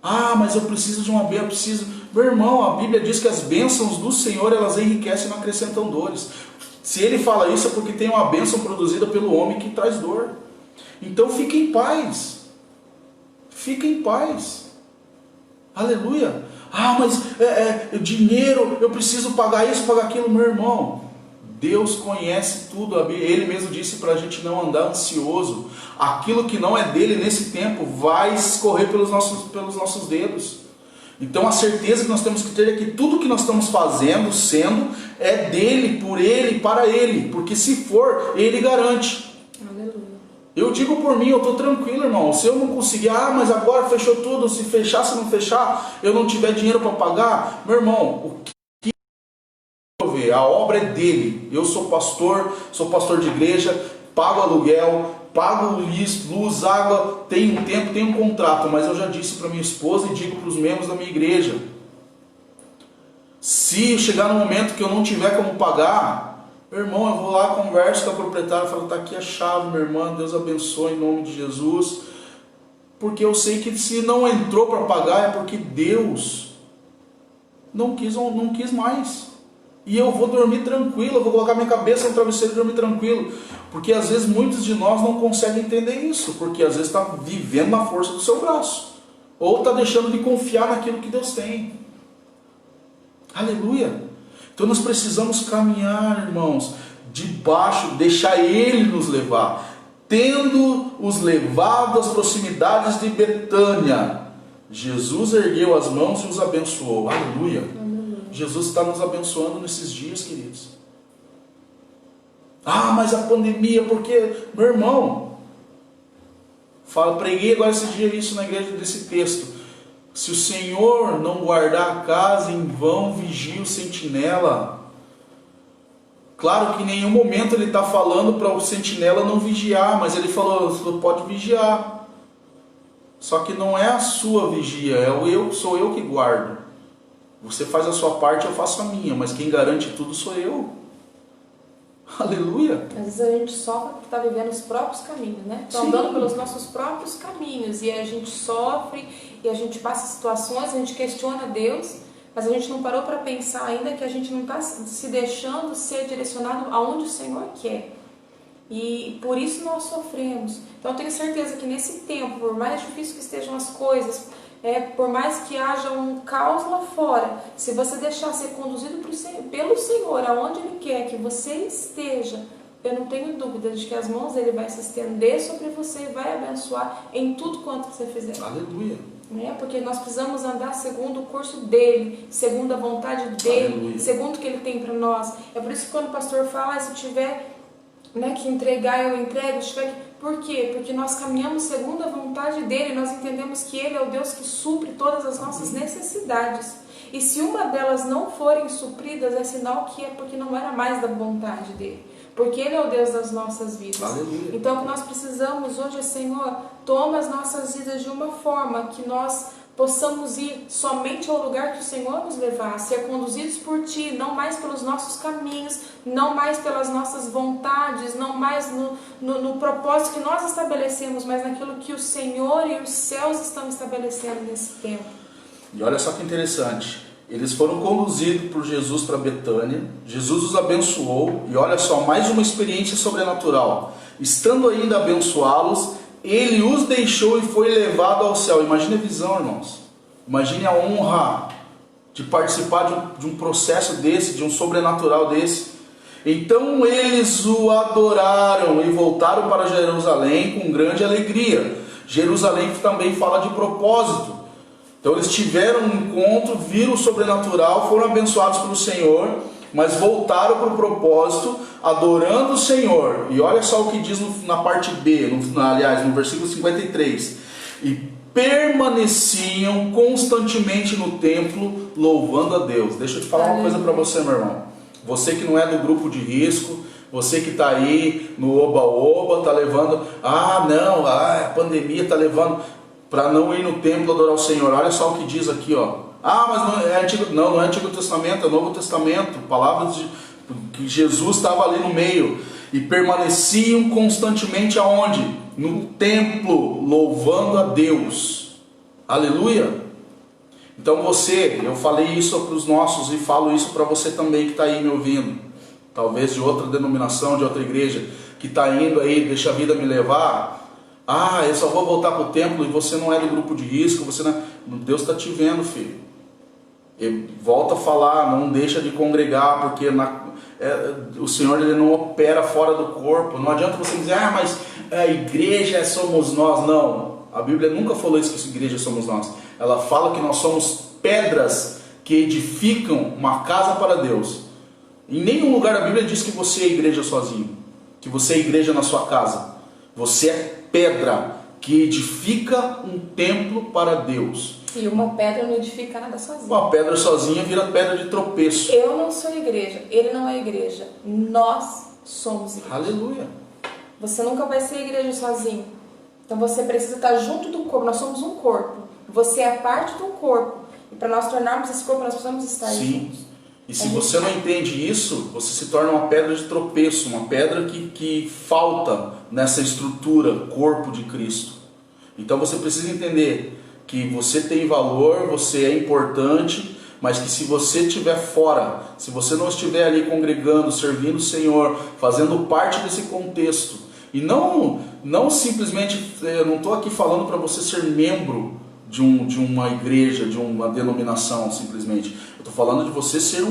Ah, mas eu preciso de uma bênção, eu preciso... Meu irmão, a Bíblia diz que as bênçãos do Senhor, elas enriquecem e não acrescentam dores. Se ele fala isso é porque tem uma bênção produzida pelo homem que traz dor. Então fique em paz. Fique em paz. Aleluia. Ah, mas dinheiro, eu preciso pagar isso, pagar aquilo. Meu irmão, Deus conhece tudo. Ele mesmo disse para a gente não andar ansioso. Aquilo que não é dele nesse tempo vai escorrer pelos nossos dedos. Então a certeza que nós temos que ter é que tudo que nós estamos fazendo, é dele, por ele, para ele, porque se for, ele garante. Aleluia. Eu digo por mim, eu estou tranquilo, irmão. Se eu não conseguir, mas agora fechou tudo, se fechar, se não fechar, eu não tiver dinheiro para pagar, meu irmão, o que eu vou ver? A obra é dele. Eu sou pastor de igreja, pago aluguel, pago luz, água, tenho um tempo, tenho um contrato, mas eu já disse para minha esposa e digo para os membros da minha igreja: se chegar no momento que eu não tiver como pagar, meu irmão, eu vou lá, converso com a proprietária, falo: está aqui a chave, minha irmã, Deus abençoe em nome de Jesus, porque eu sei que se não entrou para pagar é porque Deus não quis mais. E eu vou dormir tranquilo, eu vou colocar minha cabeça no travesseiro e dormir tranquilo. Porque às vezes muitos de nós não conseguem entender isso, porque às vezes está vivendo na força do seu braço, ou está deixando de confiar naquilo que Deus tem. Aleluia! Então nós precisamos caminhar, irmãos, debaixo, deixar Ele nos levar. Tendo os levado às proximidades de Betânia, Jesus ergueu as mãos e os abençoou. Aleluia! Jesus está nos abençoando nesses dias, queridos. Mas a pandemia, porque, meu irmão, preguei agora esse dia isso na igreja desse texto. Se o Senhor não guardar a casa, em vão vigia o sentinela. Claro que em nenhum momento ele está falando para o sentinela não vigiar, mas ele falou: você pode vigiar. Só que não é a sua vigia, sou eu que guardo. Você faz a sua parte, eu faço a minha, mas quem garante tudo sou eu. Aleluia! Às vezes a gente sofre porque está vivendo os próprios caminhos, né? Estão andando pelos nossos próprios caminhos, e a gente sofre, e a gente passa situações, a gente questiona Deus, mas a gente não parou para pensar ainda que a gente não está se deixando ser direcionado aonde o Senhor quer. E por isso nós sofremos. Então eu tenho certeza que nesse tempo, por mais difícil que estejam as coisas, por mais que haja um caos lá fora, se você deixar ser conduzido pelo Senhor, aonde Ele quer que você esteja, eu não tenho dúvida de que as mãos dele vai se estender sobre você e vai abençoar em tudo quanto você fizer. Aleluia! Porque nós precisamos andar segundo o curso dele, segundo a vontade dele, aleluia, segundo o que ele tem para nós. É por isso que quando o pastor fala: se tiver que entregar, eu entrego. Por quê? Porque nós caminhamos segundo a vontade dele, nós entendemos que ele é o Deus que supre todas as nossas necessidades. E se uma delas não forem supridas, é sinal que é porque não era mais da vontade dele. Porque ele é o Deus das nossas vidas. Aleluia. Então o que nós precisamos hoje é: Senhor, toma as nossas vidas de uma forma que nós possamos ir somente ao lugar que o Senhor nos levar, ser conduzidos por Ti, não mais pelos nossos caminhos, não mais pelas nossas vontades, não mais no propósito que nós estabelecemos, mas naquilo que o Senhor e os céus estão estabelecendo nesse tempo. E olha só que interessante, eles foram conduzidos por Jesus para Betânia, Jesus os abençoou, e olha só, mais uma experiência sobrenatural. Estando ainda a abençoá-los, ele os deixou e foi levado ao céu. Imagine a visão, irmãos. Imagine a honra de participar de um processo desse, de um sobrenatural desse. Então eles o adoraram e voltaram para Jerusalém com grande alegria. Jerusalém também fala de propósito. Então eles tiveram um encontro, viram o sobrenatural, foram abençoados pelo Senhor, mas voltaram para o propósito, adorando o Senhor. E olha só o que diz na parte B, no versículo 53. E permaneciam constantemente no templo, louvando a Deus. Deixa eu te falar uma coisa para você, meu irmão. Você que não é do grupo de risco, você que está aí no oba-oba, está levando... a pandemia está levando para não ir no templo adorar o Senhor. Olha só o que diz aqui, ó. Mas não é Antigo, não é Antigo Testamento, é Novo Testamento. Palavras que Jesus estava ali no meio. E permaneciam constantemente aonde? No templo, louvando a Deus. Aleluia! Então eu falei isso para os nossos e falo isso para você também que está aí me ouvindo. Talvez de outra denominação, de outra igreja, que está indo aí, deixa a vida me levar. Eu só vou voltar para o templo e você não é do grupo de risco, você não... Deus está te vendo, filho. E volta a falar, não deixa de congregar, porque o Senhor ele não opera fora do corpo. Não adianta você dizer, mas a igreja somos nós. Não, a Bíblia nunca falou isso, que a igreja somos nós. Ela fala que nós somos pedras que edificam uma casa para Deus. Em nenhum lugar da Bíblia diz que você é igreja sozinho, que você é igreja na sua casa. Você é pedra que edifica um templo para Deus. E uma pedra não edifica nada sozinha. Uma pedra sozinha vira pedra de tropeço. Eu não sou igreja, ele não é igreja. Nós somos igreja. Aleluia. Você nunca vai ser igreja sozinho. Então você precisa estar junto do corpo. Nós somos um corpo. Você é parte do corpo. E para nós tornarmos esse corpo, nós precisamos estar juntos. E se você não entende isso, você se torna uma pedra de tropeço, uma pedra que falta nessa estrutura, corpo de Cristo. Então você precisa entender que você tem valor, você é importante, mas que se você estiver fora, se você não estiver ali congregando, servindo o Senhor, fazendo parte desse contexto, e não simplesmente, eu não estou aqui falando para você ser membro de uma igreja, de uma denominação simplesmente, eu estou falando de você ser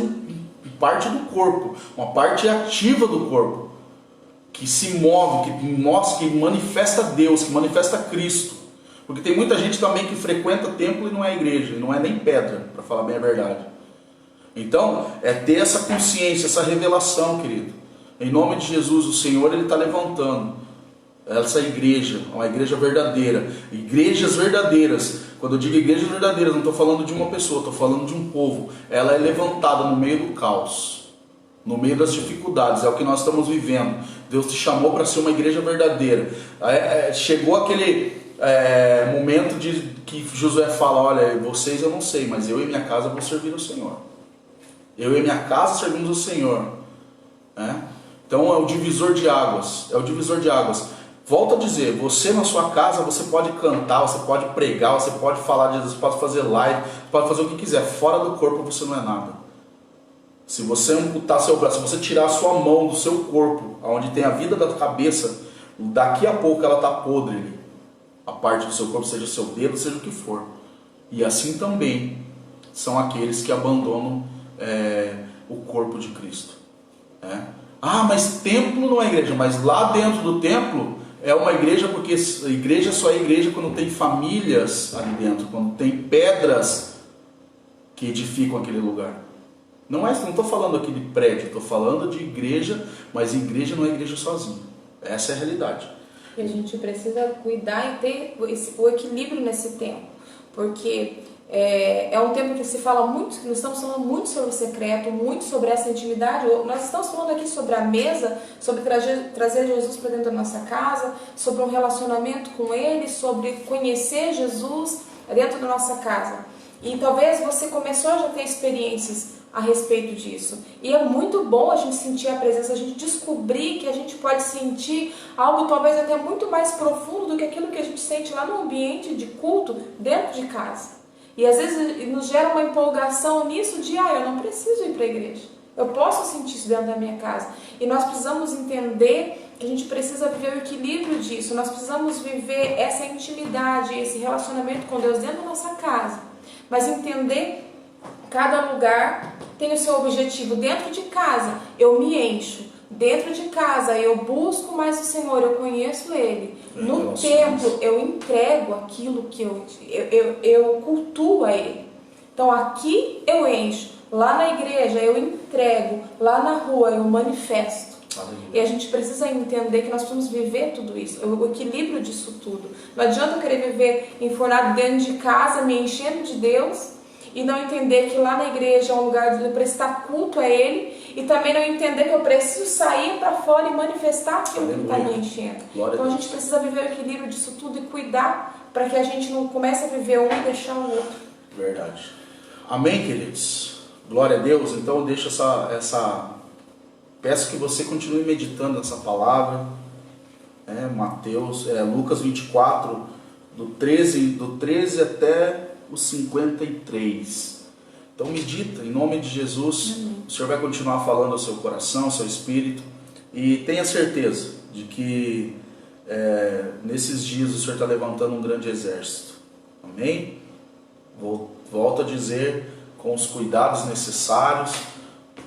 parte do corpo, uma parte ativa do corpo, que se move, que mostra, que manifesta Deus, que manifesta Cristo. Porque tem muita gente também que frequenta templo e não é igreja, e não é nem pedra, para falar bem a verdade. Então, é ter essa consciência, essa revelação, querido. Em nome de Jesus, o Senhor, Ele está levantando essa igreja, uma igreja verdadeira. Igrejas verdadeiras. Quando eu digo igrejas verdadeiras, não estou falando de uma pessoa, estou falando de um povo. Ela é levantada no meio do caos, no meio das dificuldades, é o que nós estamos vivendo. Deus te chamou para ser uma igreja verdadeira. Chegou aquele momento de que Josué fala: olha, vocês eu não sei, mas eu e minha casa vou servir o Senhor. Eu e minha casa servimos o Senhor. Então é o divisor de águas. É o divisor de águas. Volto a dizer, você na sua casa, você pode cantar, você pode pregar, você pode falar de Jesus, pode fazer live, pode fazer o que quiser. Fora do corpo você não é nada. Se você amputar seu braço, se você tirar a sua mão do seu corpo, onde tem a vida da cabeça, daqui a pouco ela está podre ali. A parte do seu corpo, seja o seu dedo, seja o que for. E assim também são aqueles que abandonam o corpo de Cristo. Ah, mas templo não é igreja. Mas lá dentro do templo é uma igreja, porque a igreja só é igreja quando tem famílias ali dentro, quando tem pedras que edificam aquele lugar. Não estou falando aqui de prédio, estou falando de igreja, mas igreja não é igreja sozinha. Essa é a realidade. E a gente precisa cuidar e ter o equilíbrio nesse tempo, porque é um tempo que se fala muito, nós estamos falando muito sobre o secreto, muito sobre essa intimidade. Nós estamos falando aqui sobre a mesa, sobre trazer Jesus para dentro da nossa casa, sobre um relacionamento com Ele, sobre conhecer Jesus dentro da nossa casa. E talvez você começou a já ter experiências a respeito disso. E é muito bom a gente sentir a presença, a gente descobrir que a gente pode sentir algo talvez até muito mais profundo do que aquilo que a gente sente lá no ambiente de culto dentro de casa. E às vezes nos gera uma empolgação nisso de, eu não preciso ir para a igreja. Eu posso sentir isso dentro da minha casa. E nós precisamos entender que a gente precisa viver o equilíbrio disso. Nós precisamos viver essa intimidade, esse relacionamento com Deus dentro da nossa casa. Mas entender cada lugar tem o seu objetivo. Dentro de casa eu me encho. Dentro de casa eu busco mais o Senhor, eu conheço Ele. No templo eu entrego aquilo que eu cultuo a Ele. Então aqui eu encho, lá na igreja eu entrego, lá na rua eu manifesto. E a gente precisa entender que nós precisamos viver tudo isso, o equilíbrio disso tudo. Não adianta eu querer viver enfornado dentro de casa, me enchendo de Deus, e não entender que lá na igreja é um lugar de prestar culto a Ele, e também não entender que eu preciso sair para fora e manifestar aquilo que está me enchendo. Então a gente precisa viver o equilíbrio disso tudo e cuidar para que a gente não comece a viver um e deixar o outro. Verdade. Amém, queridos? Glória a Deus. Então eu deixo peço que você continue meditando nessa palavra. Lucas 24, do 13 até o 53. Então medita, em nome de Jesus. O Senhor vai continuar falando ao seu coração, ao seu espírito. E tenha certeza de que nesses dias o Senhor está levantando um grande exército. Amém? Volto a dizer, com os cuidados necessários.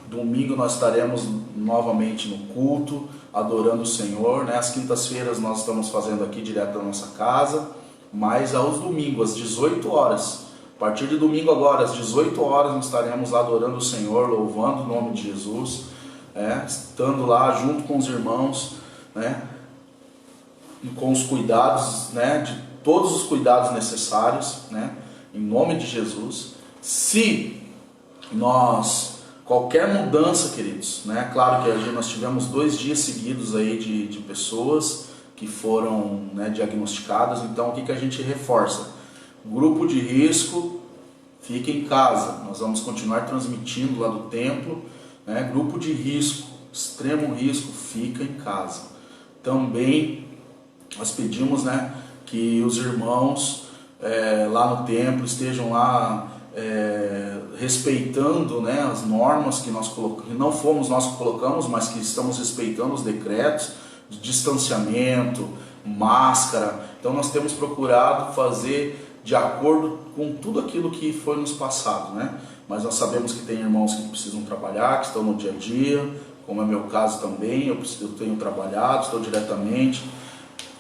Domingo nós estaremos novamente no culto, adorando o Senhor. Às quintas-feiras nós estamos fazendo aqui direto da nossa casa. Mas aos domingos, às 18 horas, a partir de domingo agora, às 18 horas, nós estaremos lá adorando o Senhor, louvando o nome de Jesus. estando lá junto com os irmãos, né, e com os cuidados, né, de todos os cuidados necessários, né, em nome de Jesus. Se qualquer mudança, queridos, né, claro que nós tivemos 2 dias seguidos aí de pessoas que foram, né, diagnosticadas, então o que a gente reforça? Grupo de risco, fica em casa, nós vamos continuar transmitindo lá do templo, né, grupo de risco, extremo risco, fica em casa. Também nós pedimos, né, que os irmãos lá no templo estejam lá respeitando, né, as normas que não fomos nós que colocamos, mas que estamos respeitando os decretos de distanciamento, máscara. Então nós temos procurado fazer de acordo com tudo aquilo que foi nos passado, né? Mas nós sabemos que tem irmãos que precisam trabalhar, que estão no dia a dia, como é meu caso também, eu tenho trabalhado, estou diretamente.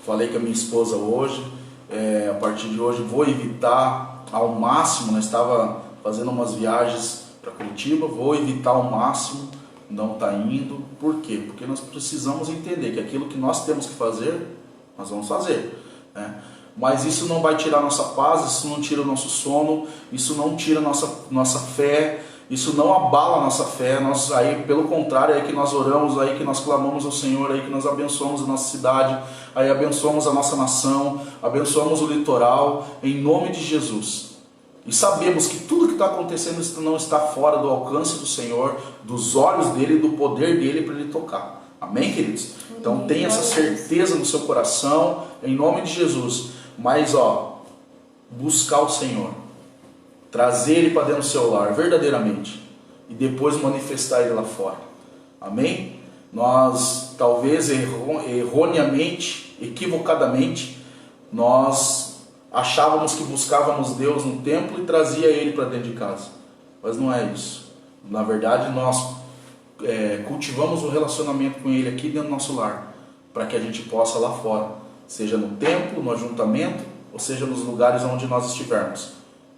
Falei com a minha esposa hoje, a partir de hoje vou evitar ao máximo, né? Estava fazendo umas viagens para Curitiba, vou evitar ao máximo não estar indo. Por quê? Porque nós precisamos entender que aquilo que nós temos que fazer, nós vamos fazer, né? Mas isso não vai tirar nossa paz, isso não tira o nosso sono, isso não tira nossa fé, isso não abala a nossa fé. Aí, pelo contrário, é aí que nós oramos, aí que nós clamamos ao Senhor, aí que nós abençoamos a nossa cidade, aí abençoamos a nossa nação, abençoamos o litoral, em nome de Jesus. E sabemos que tudo que está acontecendo não está fora do alcance do Senhor, dos olhos dele e do poder dele para ele tocar. Amém, queridos? Então tenha essa certeza no seu coração, em nome de Jesus. Mas buscar o Senhor, trazer ele para dentro do seu lar, verdadeiramente, e depois manifestar ele lá fora. Amém? Nós, talvez erroneamente, equivocadamente, nós achávamos que buscávamos Deus no templo e trazia ele para dentro de casa. Mas não é isso. Na verdade, nós cultivamos o relacionamento com ele aqui dentro do nosso lar, para que a gente possa lá fora, seja no templo, no ajuntamento, ou seja nos lugares onde nós estivermos,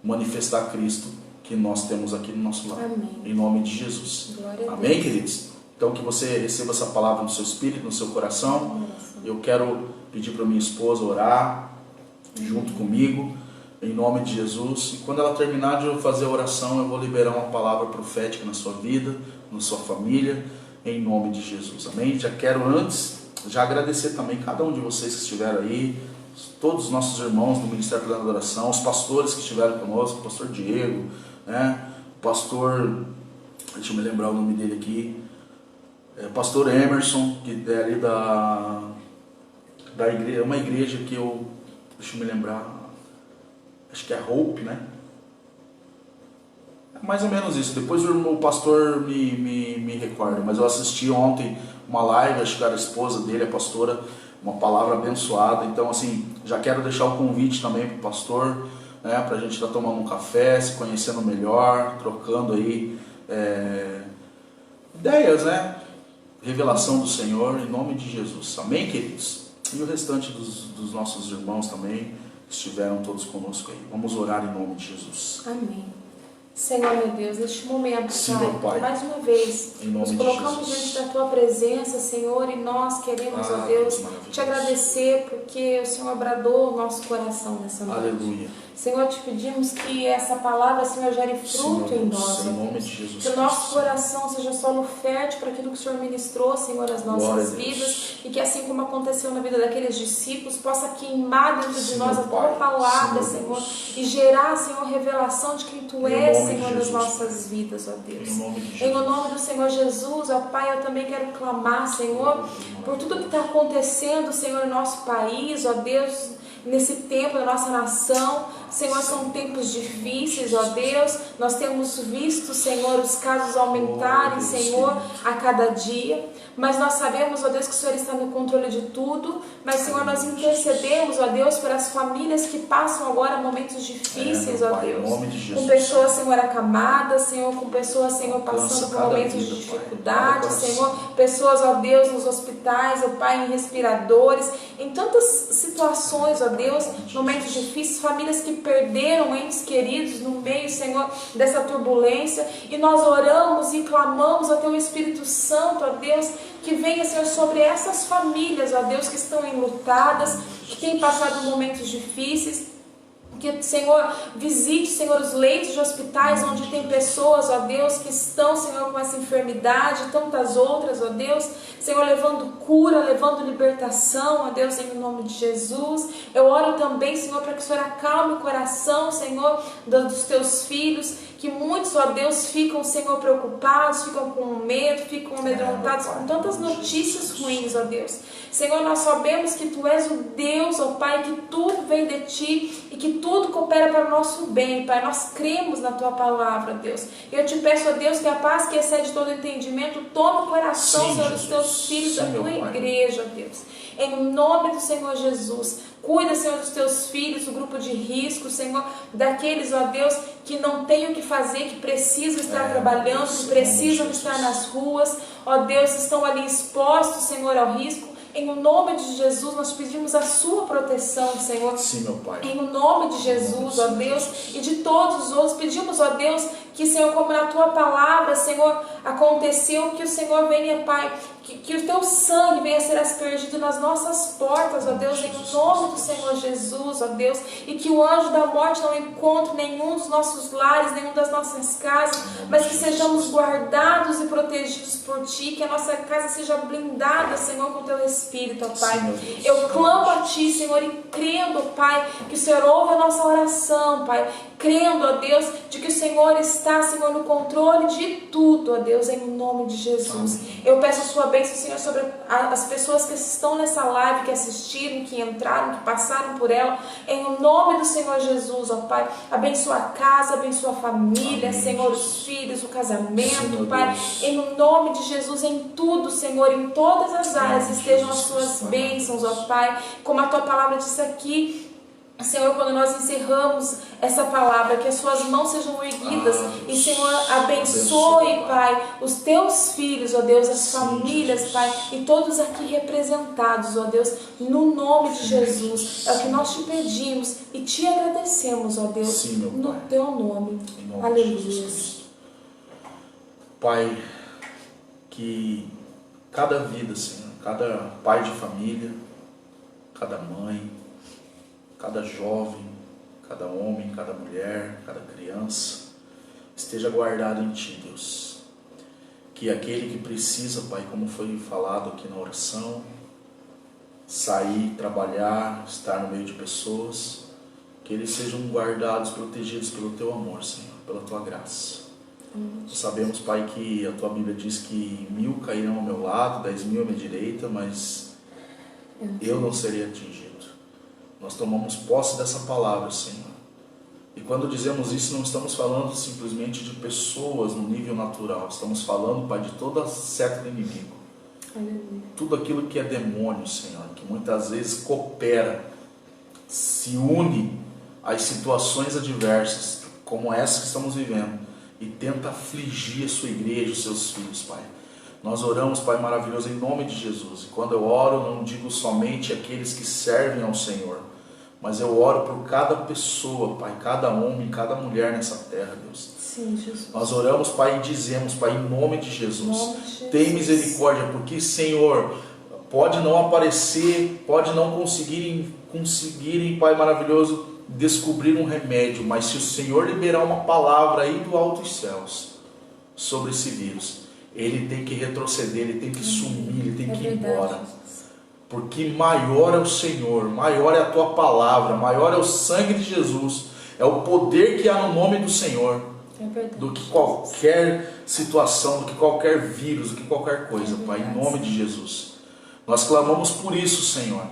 manifestar Cristo que nós temos aqui no nosso lar. Amém. Em nome de Jesus. Glória a Amém, Deus. queridos? Então que você receba essa palavra no seu espírito, no seu coração. Eu quero pedir para minha esposa orar junto comigo, em nome de Jesus. E quando ela terminar de fazer a oração, eu vou liberar uma palavra profética na sua vida, na sua família, em nome de Jesus. Amém? Já quero já agradecer também cada um de vocês que estiveram aí, todos os nossos irmãos do Ministério da Adoração, os pastores que estiveram conosco, o pastor Diego, né? O pastor, deixa eu me lembrar o nome dele aqui, o pastor Emerson, que é ali da igreja, uma igreja que deixa eu me lembrar, acho que é Hope, né? É mais ou menos isso. Depois o pastor me recorda, mas eu assisti ontem uma live, acho que era a esposa dele, a pastora, uma palavra abençoada. Então, assim, já quero deixar o convite também para o pastor, né, para a gente estar tomando um café, se conhecendo melhor, trocando aí ideias, né? Revelação do Senhor, em nome de Jesus. Amém, queridos? E o restante dos nossos irmãos também estiveram todos conosco aí. Vamos orar em nome de Jesus. Amém. Senhor, meu Deus, neste momento, Sim, meu Pai. mais uma vez, Em nome nos de colocamos Jesus. diante da Tua presença, Senhor, e nós queremos, ó Deus, maravilhoso. te agradecer porque o Senhor abradou o nosso coração nessa noite. Aleluia. Senhor, te pedimos que essa palavra, Senhor, gere fruto Senhor, em nós, em ó nome Deus. de Jesus Que o nosso Cristo. coração seja solo fértil para aquilo que o Senhor ministrou, Senhor, nas Glória a nossas Deus. vidas, e que assim como aconteceu na vida daqueles discípulos, possa queimar dentro de Sim, nós a meu Tua Pai. palavra, Sim, meu Senhor, Deus. e gerar, Senhor, revelação de quem Tu Em és, nome de Senhor, nas Jesus, nossas vidas, ó Deus. Em nome de Em Jesus. o nome do Senhor Jesus, ó Pai, eu também quero clamar, Senhor, por tudo que está acontecendo, Senhor, no nosso país, ó Deus, nesse tempo da nossa nação. Senhor, são tempos difíceis, ó Deus. Nós temos visto, Senhor, os casos aumentarem, Senhor, a cada dia. Mas nós sabemos, ó Deus, que o Senhor está no controle de tudo. Mas, Senhor, nós intercedemos, ó Deus, pelas famílias que passam agora momentos difíceis, ó Pai, em Deus. nome de Jesus. Com pessoas, Senhor, acamadas, Senhor, com pessoas, Senhor, passando por cada momentos vida, de Pai. dificuldade, Cada coração. Senhor. Pessoas, ó Deus, nos hospitais, ó Pai, em respiradores, em tantas situações, ó Deus, momentos difíceis, famílias que perderam entes queridos no meio, Senhor, dessa turbulência. E nós oramos e clamamos ao Teu Espírito Santo, ó Deus, que venha, Senhor, sobre essas famílias, ó Deus, que estão enlutadas, que têm passado momentos difíceis. Que, Senhor, visite, Senhor, os leitos de hospitais onde tem pessoas, ó Deus, que estão, Senhor, com essa enfermidade e tantas outras, ó Deus, Senhor, levando cura, levando libertação, ó Deus, em nome de Jesus. Eu oro também, Senhor, para que o Senhor acalme o coração, Senhor, dos Teus filhos, que muitos, ó Deus, ficam, Senhor, preocupados, ficam com medo, ficam amedrontados com tantas notícias ruins, ó Deus. Senhor, nós sabemos que Tu és o Deus, ó Pai, que tudo vem de Ti e que tudo coopera para o nosso bem, Pai. Nós cremos na Tua palavra, Deus. Eu te peço, ó Deus, que a paz que excede todo entendimento tome o coração, Senhor, dos Teus filhos, da Tua igreja, ó Deus. Em nome do Senhor Jesus. Cuida, Senhor, dos Teus filhos, do grupo de risco, Senhor, daqueles, ó Deus, que não têm o que fazer, que precisam estar trabalhando, que precisam estar nas ruas, ó Deus, estão ali expostos, Senhor, ao risco. Em nome de Jesus, nós pedimos a Sua proteção, Senhor. Sim, meu Pai. Em nome de Jesus, ó Deus, e de todos os outros, pedimos, ó Deus, que, Senhor, como na Tua palavra, Senhor, aconteceu, que o Senhor venha, Pai, que o Teu sangue venha a ser aspergido nas nossas portas, ó Deus, em nome do Senhor Jesus, ó Deus, e que o anjo da morte não encontre nenhum dos nossos lares, nenhum das nossas casas, mas que sejamos guardados e protegidos por Ti, que a nossa casa seja blindada, Senhor, com o Teu Espírito, ó Pai. Eu clamo a Ti, Senhor, e crendo, Pai, que o Senhor ouve a nossa oração, Pai, crendo, ó Deus, de que o Senhor está, Senhor, no controle de tudo, ó Deus, em nome de Jesus. Eu peço a Sua bênção, Senhor, sobre as pessoas que estão nessa live, que assistiram, que entraram, que passaram por ela, em nome do Senhor Jesus, ó Pai. Abençoa a casa, abençoa a família, Senhor, os filhos, o casamento, Pai, em nome de Jesus, em tudo, Senhor, em todas as áreas estejam as Suas bênçãos, ó Pai, como a Tua palavra disse aqui, Senhor, quando nós encerramos essa palavra, que as Suas mãos sejam erguidas e, Senhor, abençoe, Pai, os Teus filhos, ó Deus, as famílias, Pai, e todos aqui representados, ó Deus, no nome de Jesus. É o que nós Te pedimos e Te agradecemos, ó Deus, no Teu nome. Aleluia. Pai, que cada vida, Senhor, cada pai de família, cada mãe, cada jovem, cada homem, cada mulher, cada criança, esteja guardado em Ti, Deus. Que aquele que precisa, Pai, como foi falado aqui na oração, sair, trabalhar, estar no meio de pessoas, que eles sejam guardados, protegidos pelo Teu amor, Senhor, pela Tua graça. Sabemos, Pai, que a Tua Bíblia diz que 1000 cairão ao meu lado, 10.000 à minha direita, mas eu não serei atingido. Nós tomamos posse dessa palavra, Senhor. E quando dizemos isso, não estamos falando simplesmente de pessoas no nível natural. Estamos falando, Pai, de toda a seta do inimigo. Aleluia. Tudo aquilo que é demônio, Senhor, que muitas vezes coopera, se une às situações adversas, como essa que estamos vivendo, e tenta afligir a Sua igreja, os Seus filhos, Pai. Nós oramos, Pai maravilhoso, em nome de Jesus. E quando eu oro, não digo somente aqueles que servem ao Senhor, mas eu oro por cada pessoa, Pai, cada homem, cada mulher nessa terra, Deus. Sim, Jesus. Nós oramos, Pai, e dizemos, Pai, em nome de Jesus, tem misericórdia, porque, Senhor, pode não aparecer, pode não conseguirem, Pai maravilhoso, descobrir um remédio, mas se o Senhor liberar uma palavra aí do alto dos céus sobre esse vírus, ele tem que retroceder, ele tem que sumir, ele tem que ir embora. Porque maior é o Senhor, maior é a Tua palavra, maior é o sangue de Jesus, é o poder que há no nome do Senhor, do que qualquer situação, do que qualquer vírus, do que qualquer coisa, Pai, em nome de Jesus. Nós clamamos por isso, Senhor,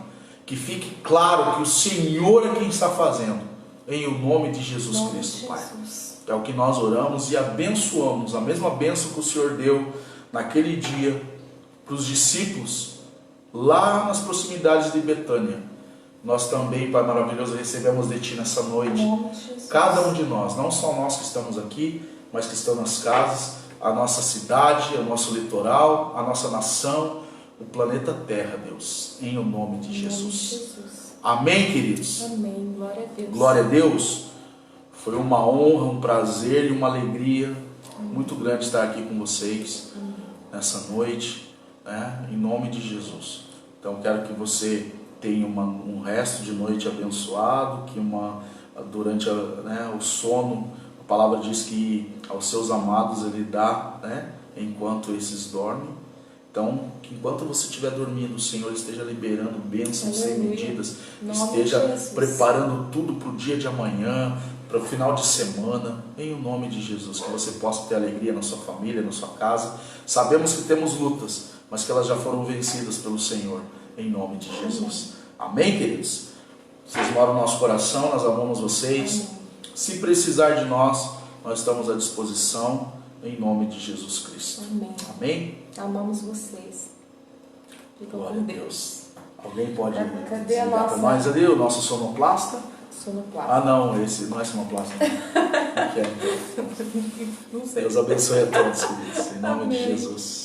que fique claro que o Senhor é quem está fazendo, em o nome de Jesus Cristo, Pai. É o que nós oramos e abençoamos, a mesma bênção que o Senhor deu naquele dia para os discípulos, lá nas proximidades de Betânia. Nós também, Pai maravilhoso, recebemos de Ti nessa noite, cada um de nós, não só nós que estamos aqui, mas que estão nas casas, a nossa cidade, o nosso litoral, a nossa nação, o planeta Terra, Deus, em o nome de Jesus. Amém, queridos? Amém. Glória a Deus. Glória a Deus. Foi uma honra, um prazer e uma alegria muito grande estar aqui com vocês nessa noite, né? Em nome de Jesus. Então quero que você tenha um resto de noite abençoado, que durante o sono, a palavra diz que aos seus amados ele dá, né? Enquanto esses dormem. Então, que enquanto você estiver dormindo, o Senhor esteja liberando bênçãos sem medidas, esteja preparando tudo para o dia de amanhã, para o final de semana, em o nome de Jesus, que você possa ter alegria na sua família, na sua casa. Sabemos que temos lutas, mas que elas já foram vencidas pelo Senhor, em nome de Jesus. Amém, queridos? Vocês moram no nosso coração, nós amamos vocês. Se precisar de nós, nós estamos à disposição, em nome de Jesus Cristo. Amém. Amém? Amamos vocês. Ficam Glória com a Deus. Alguém pode Cadê a ligar nossa? para nós ali, o nosso sonoplasta? Sonoplasta. Ah, não, esse não é sonoplasta. Não. Não sei. Deus abençoe a todos, queridos, em nome de Amém. Jesus.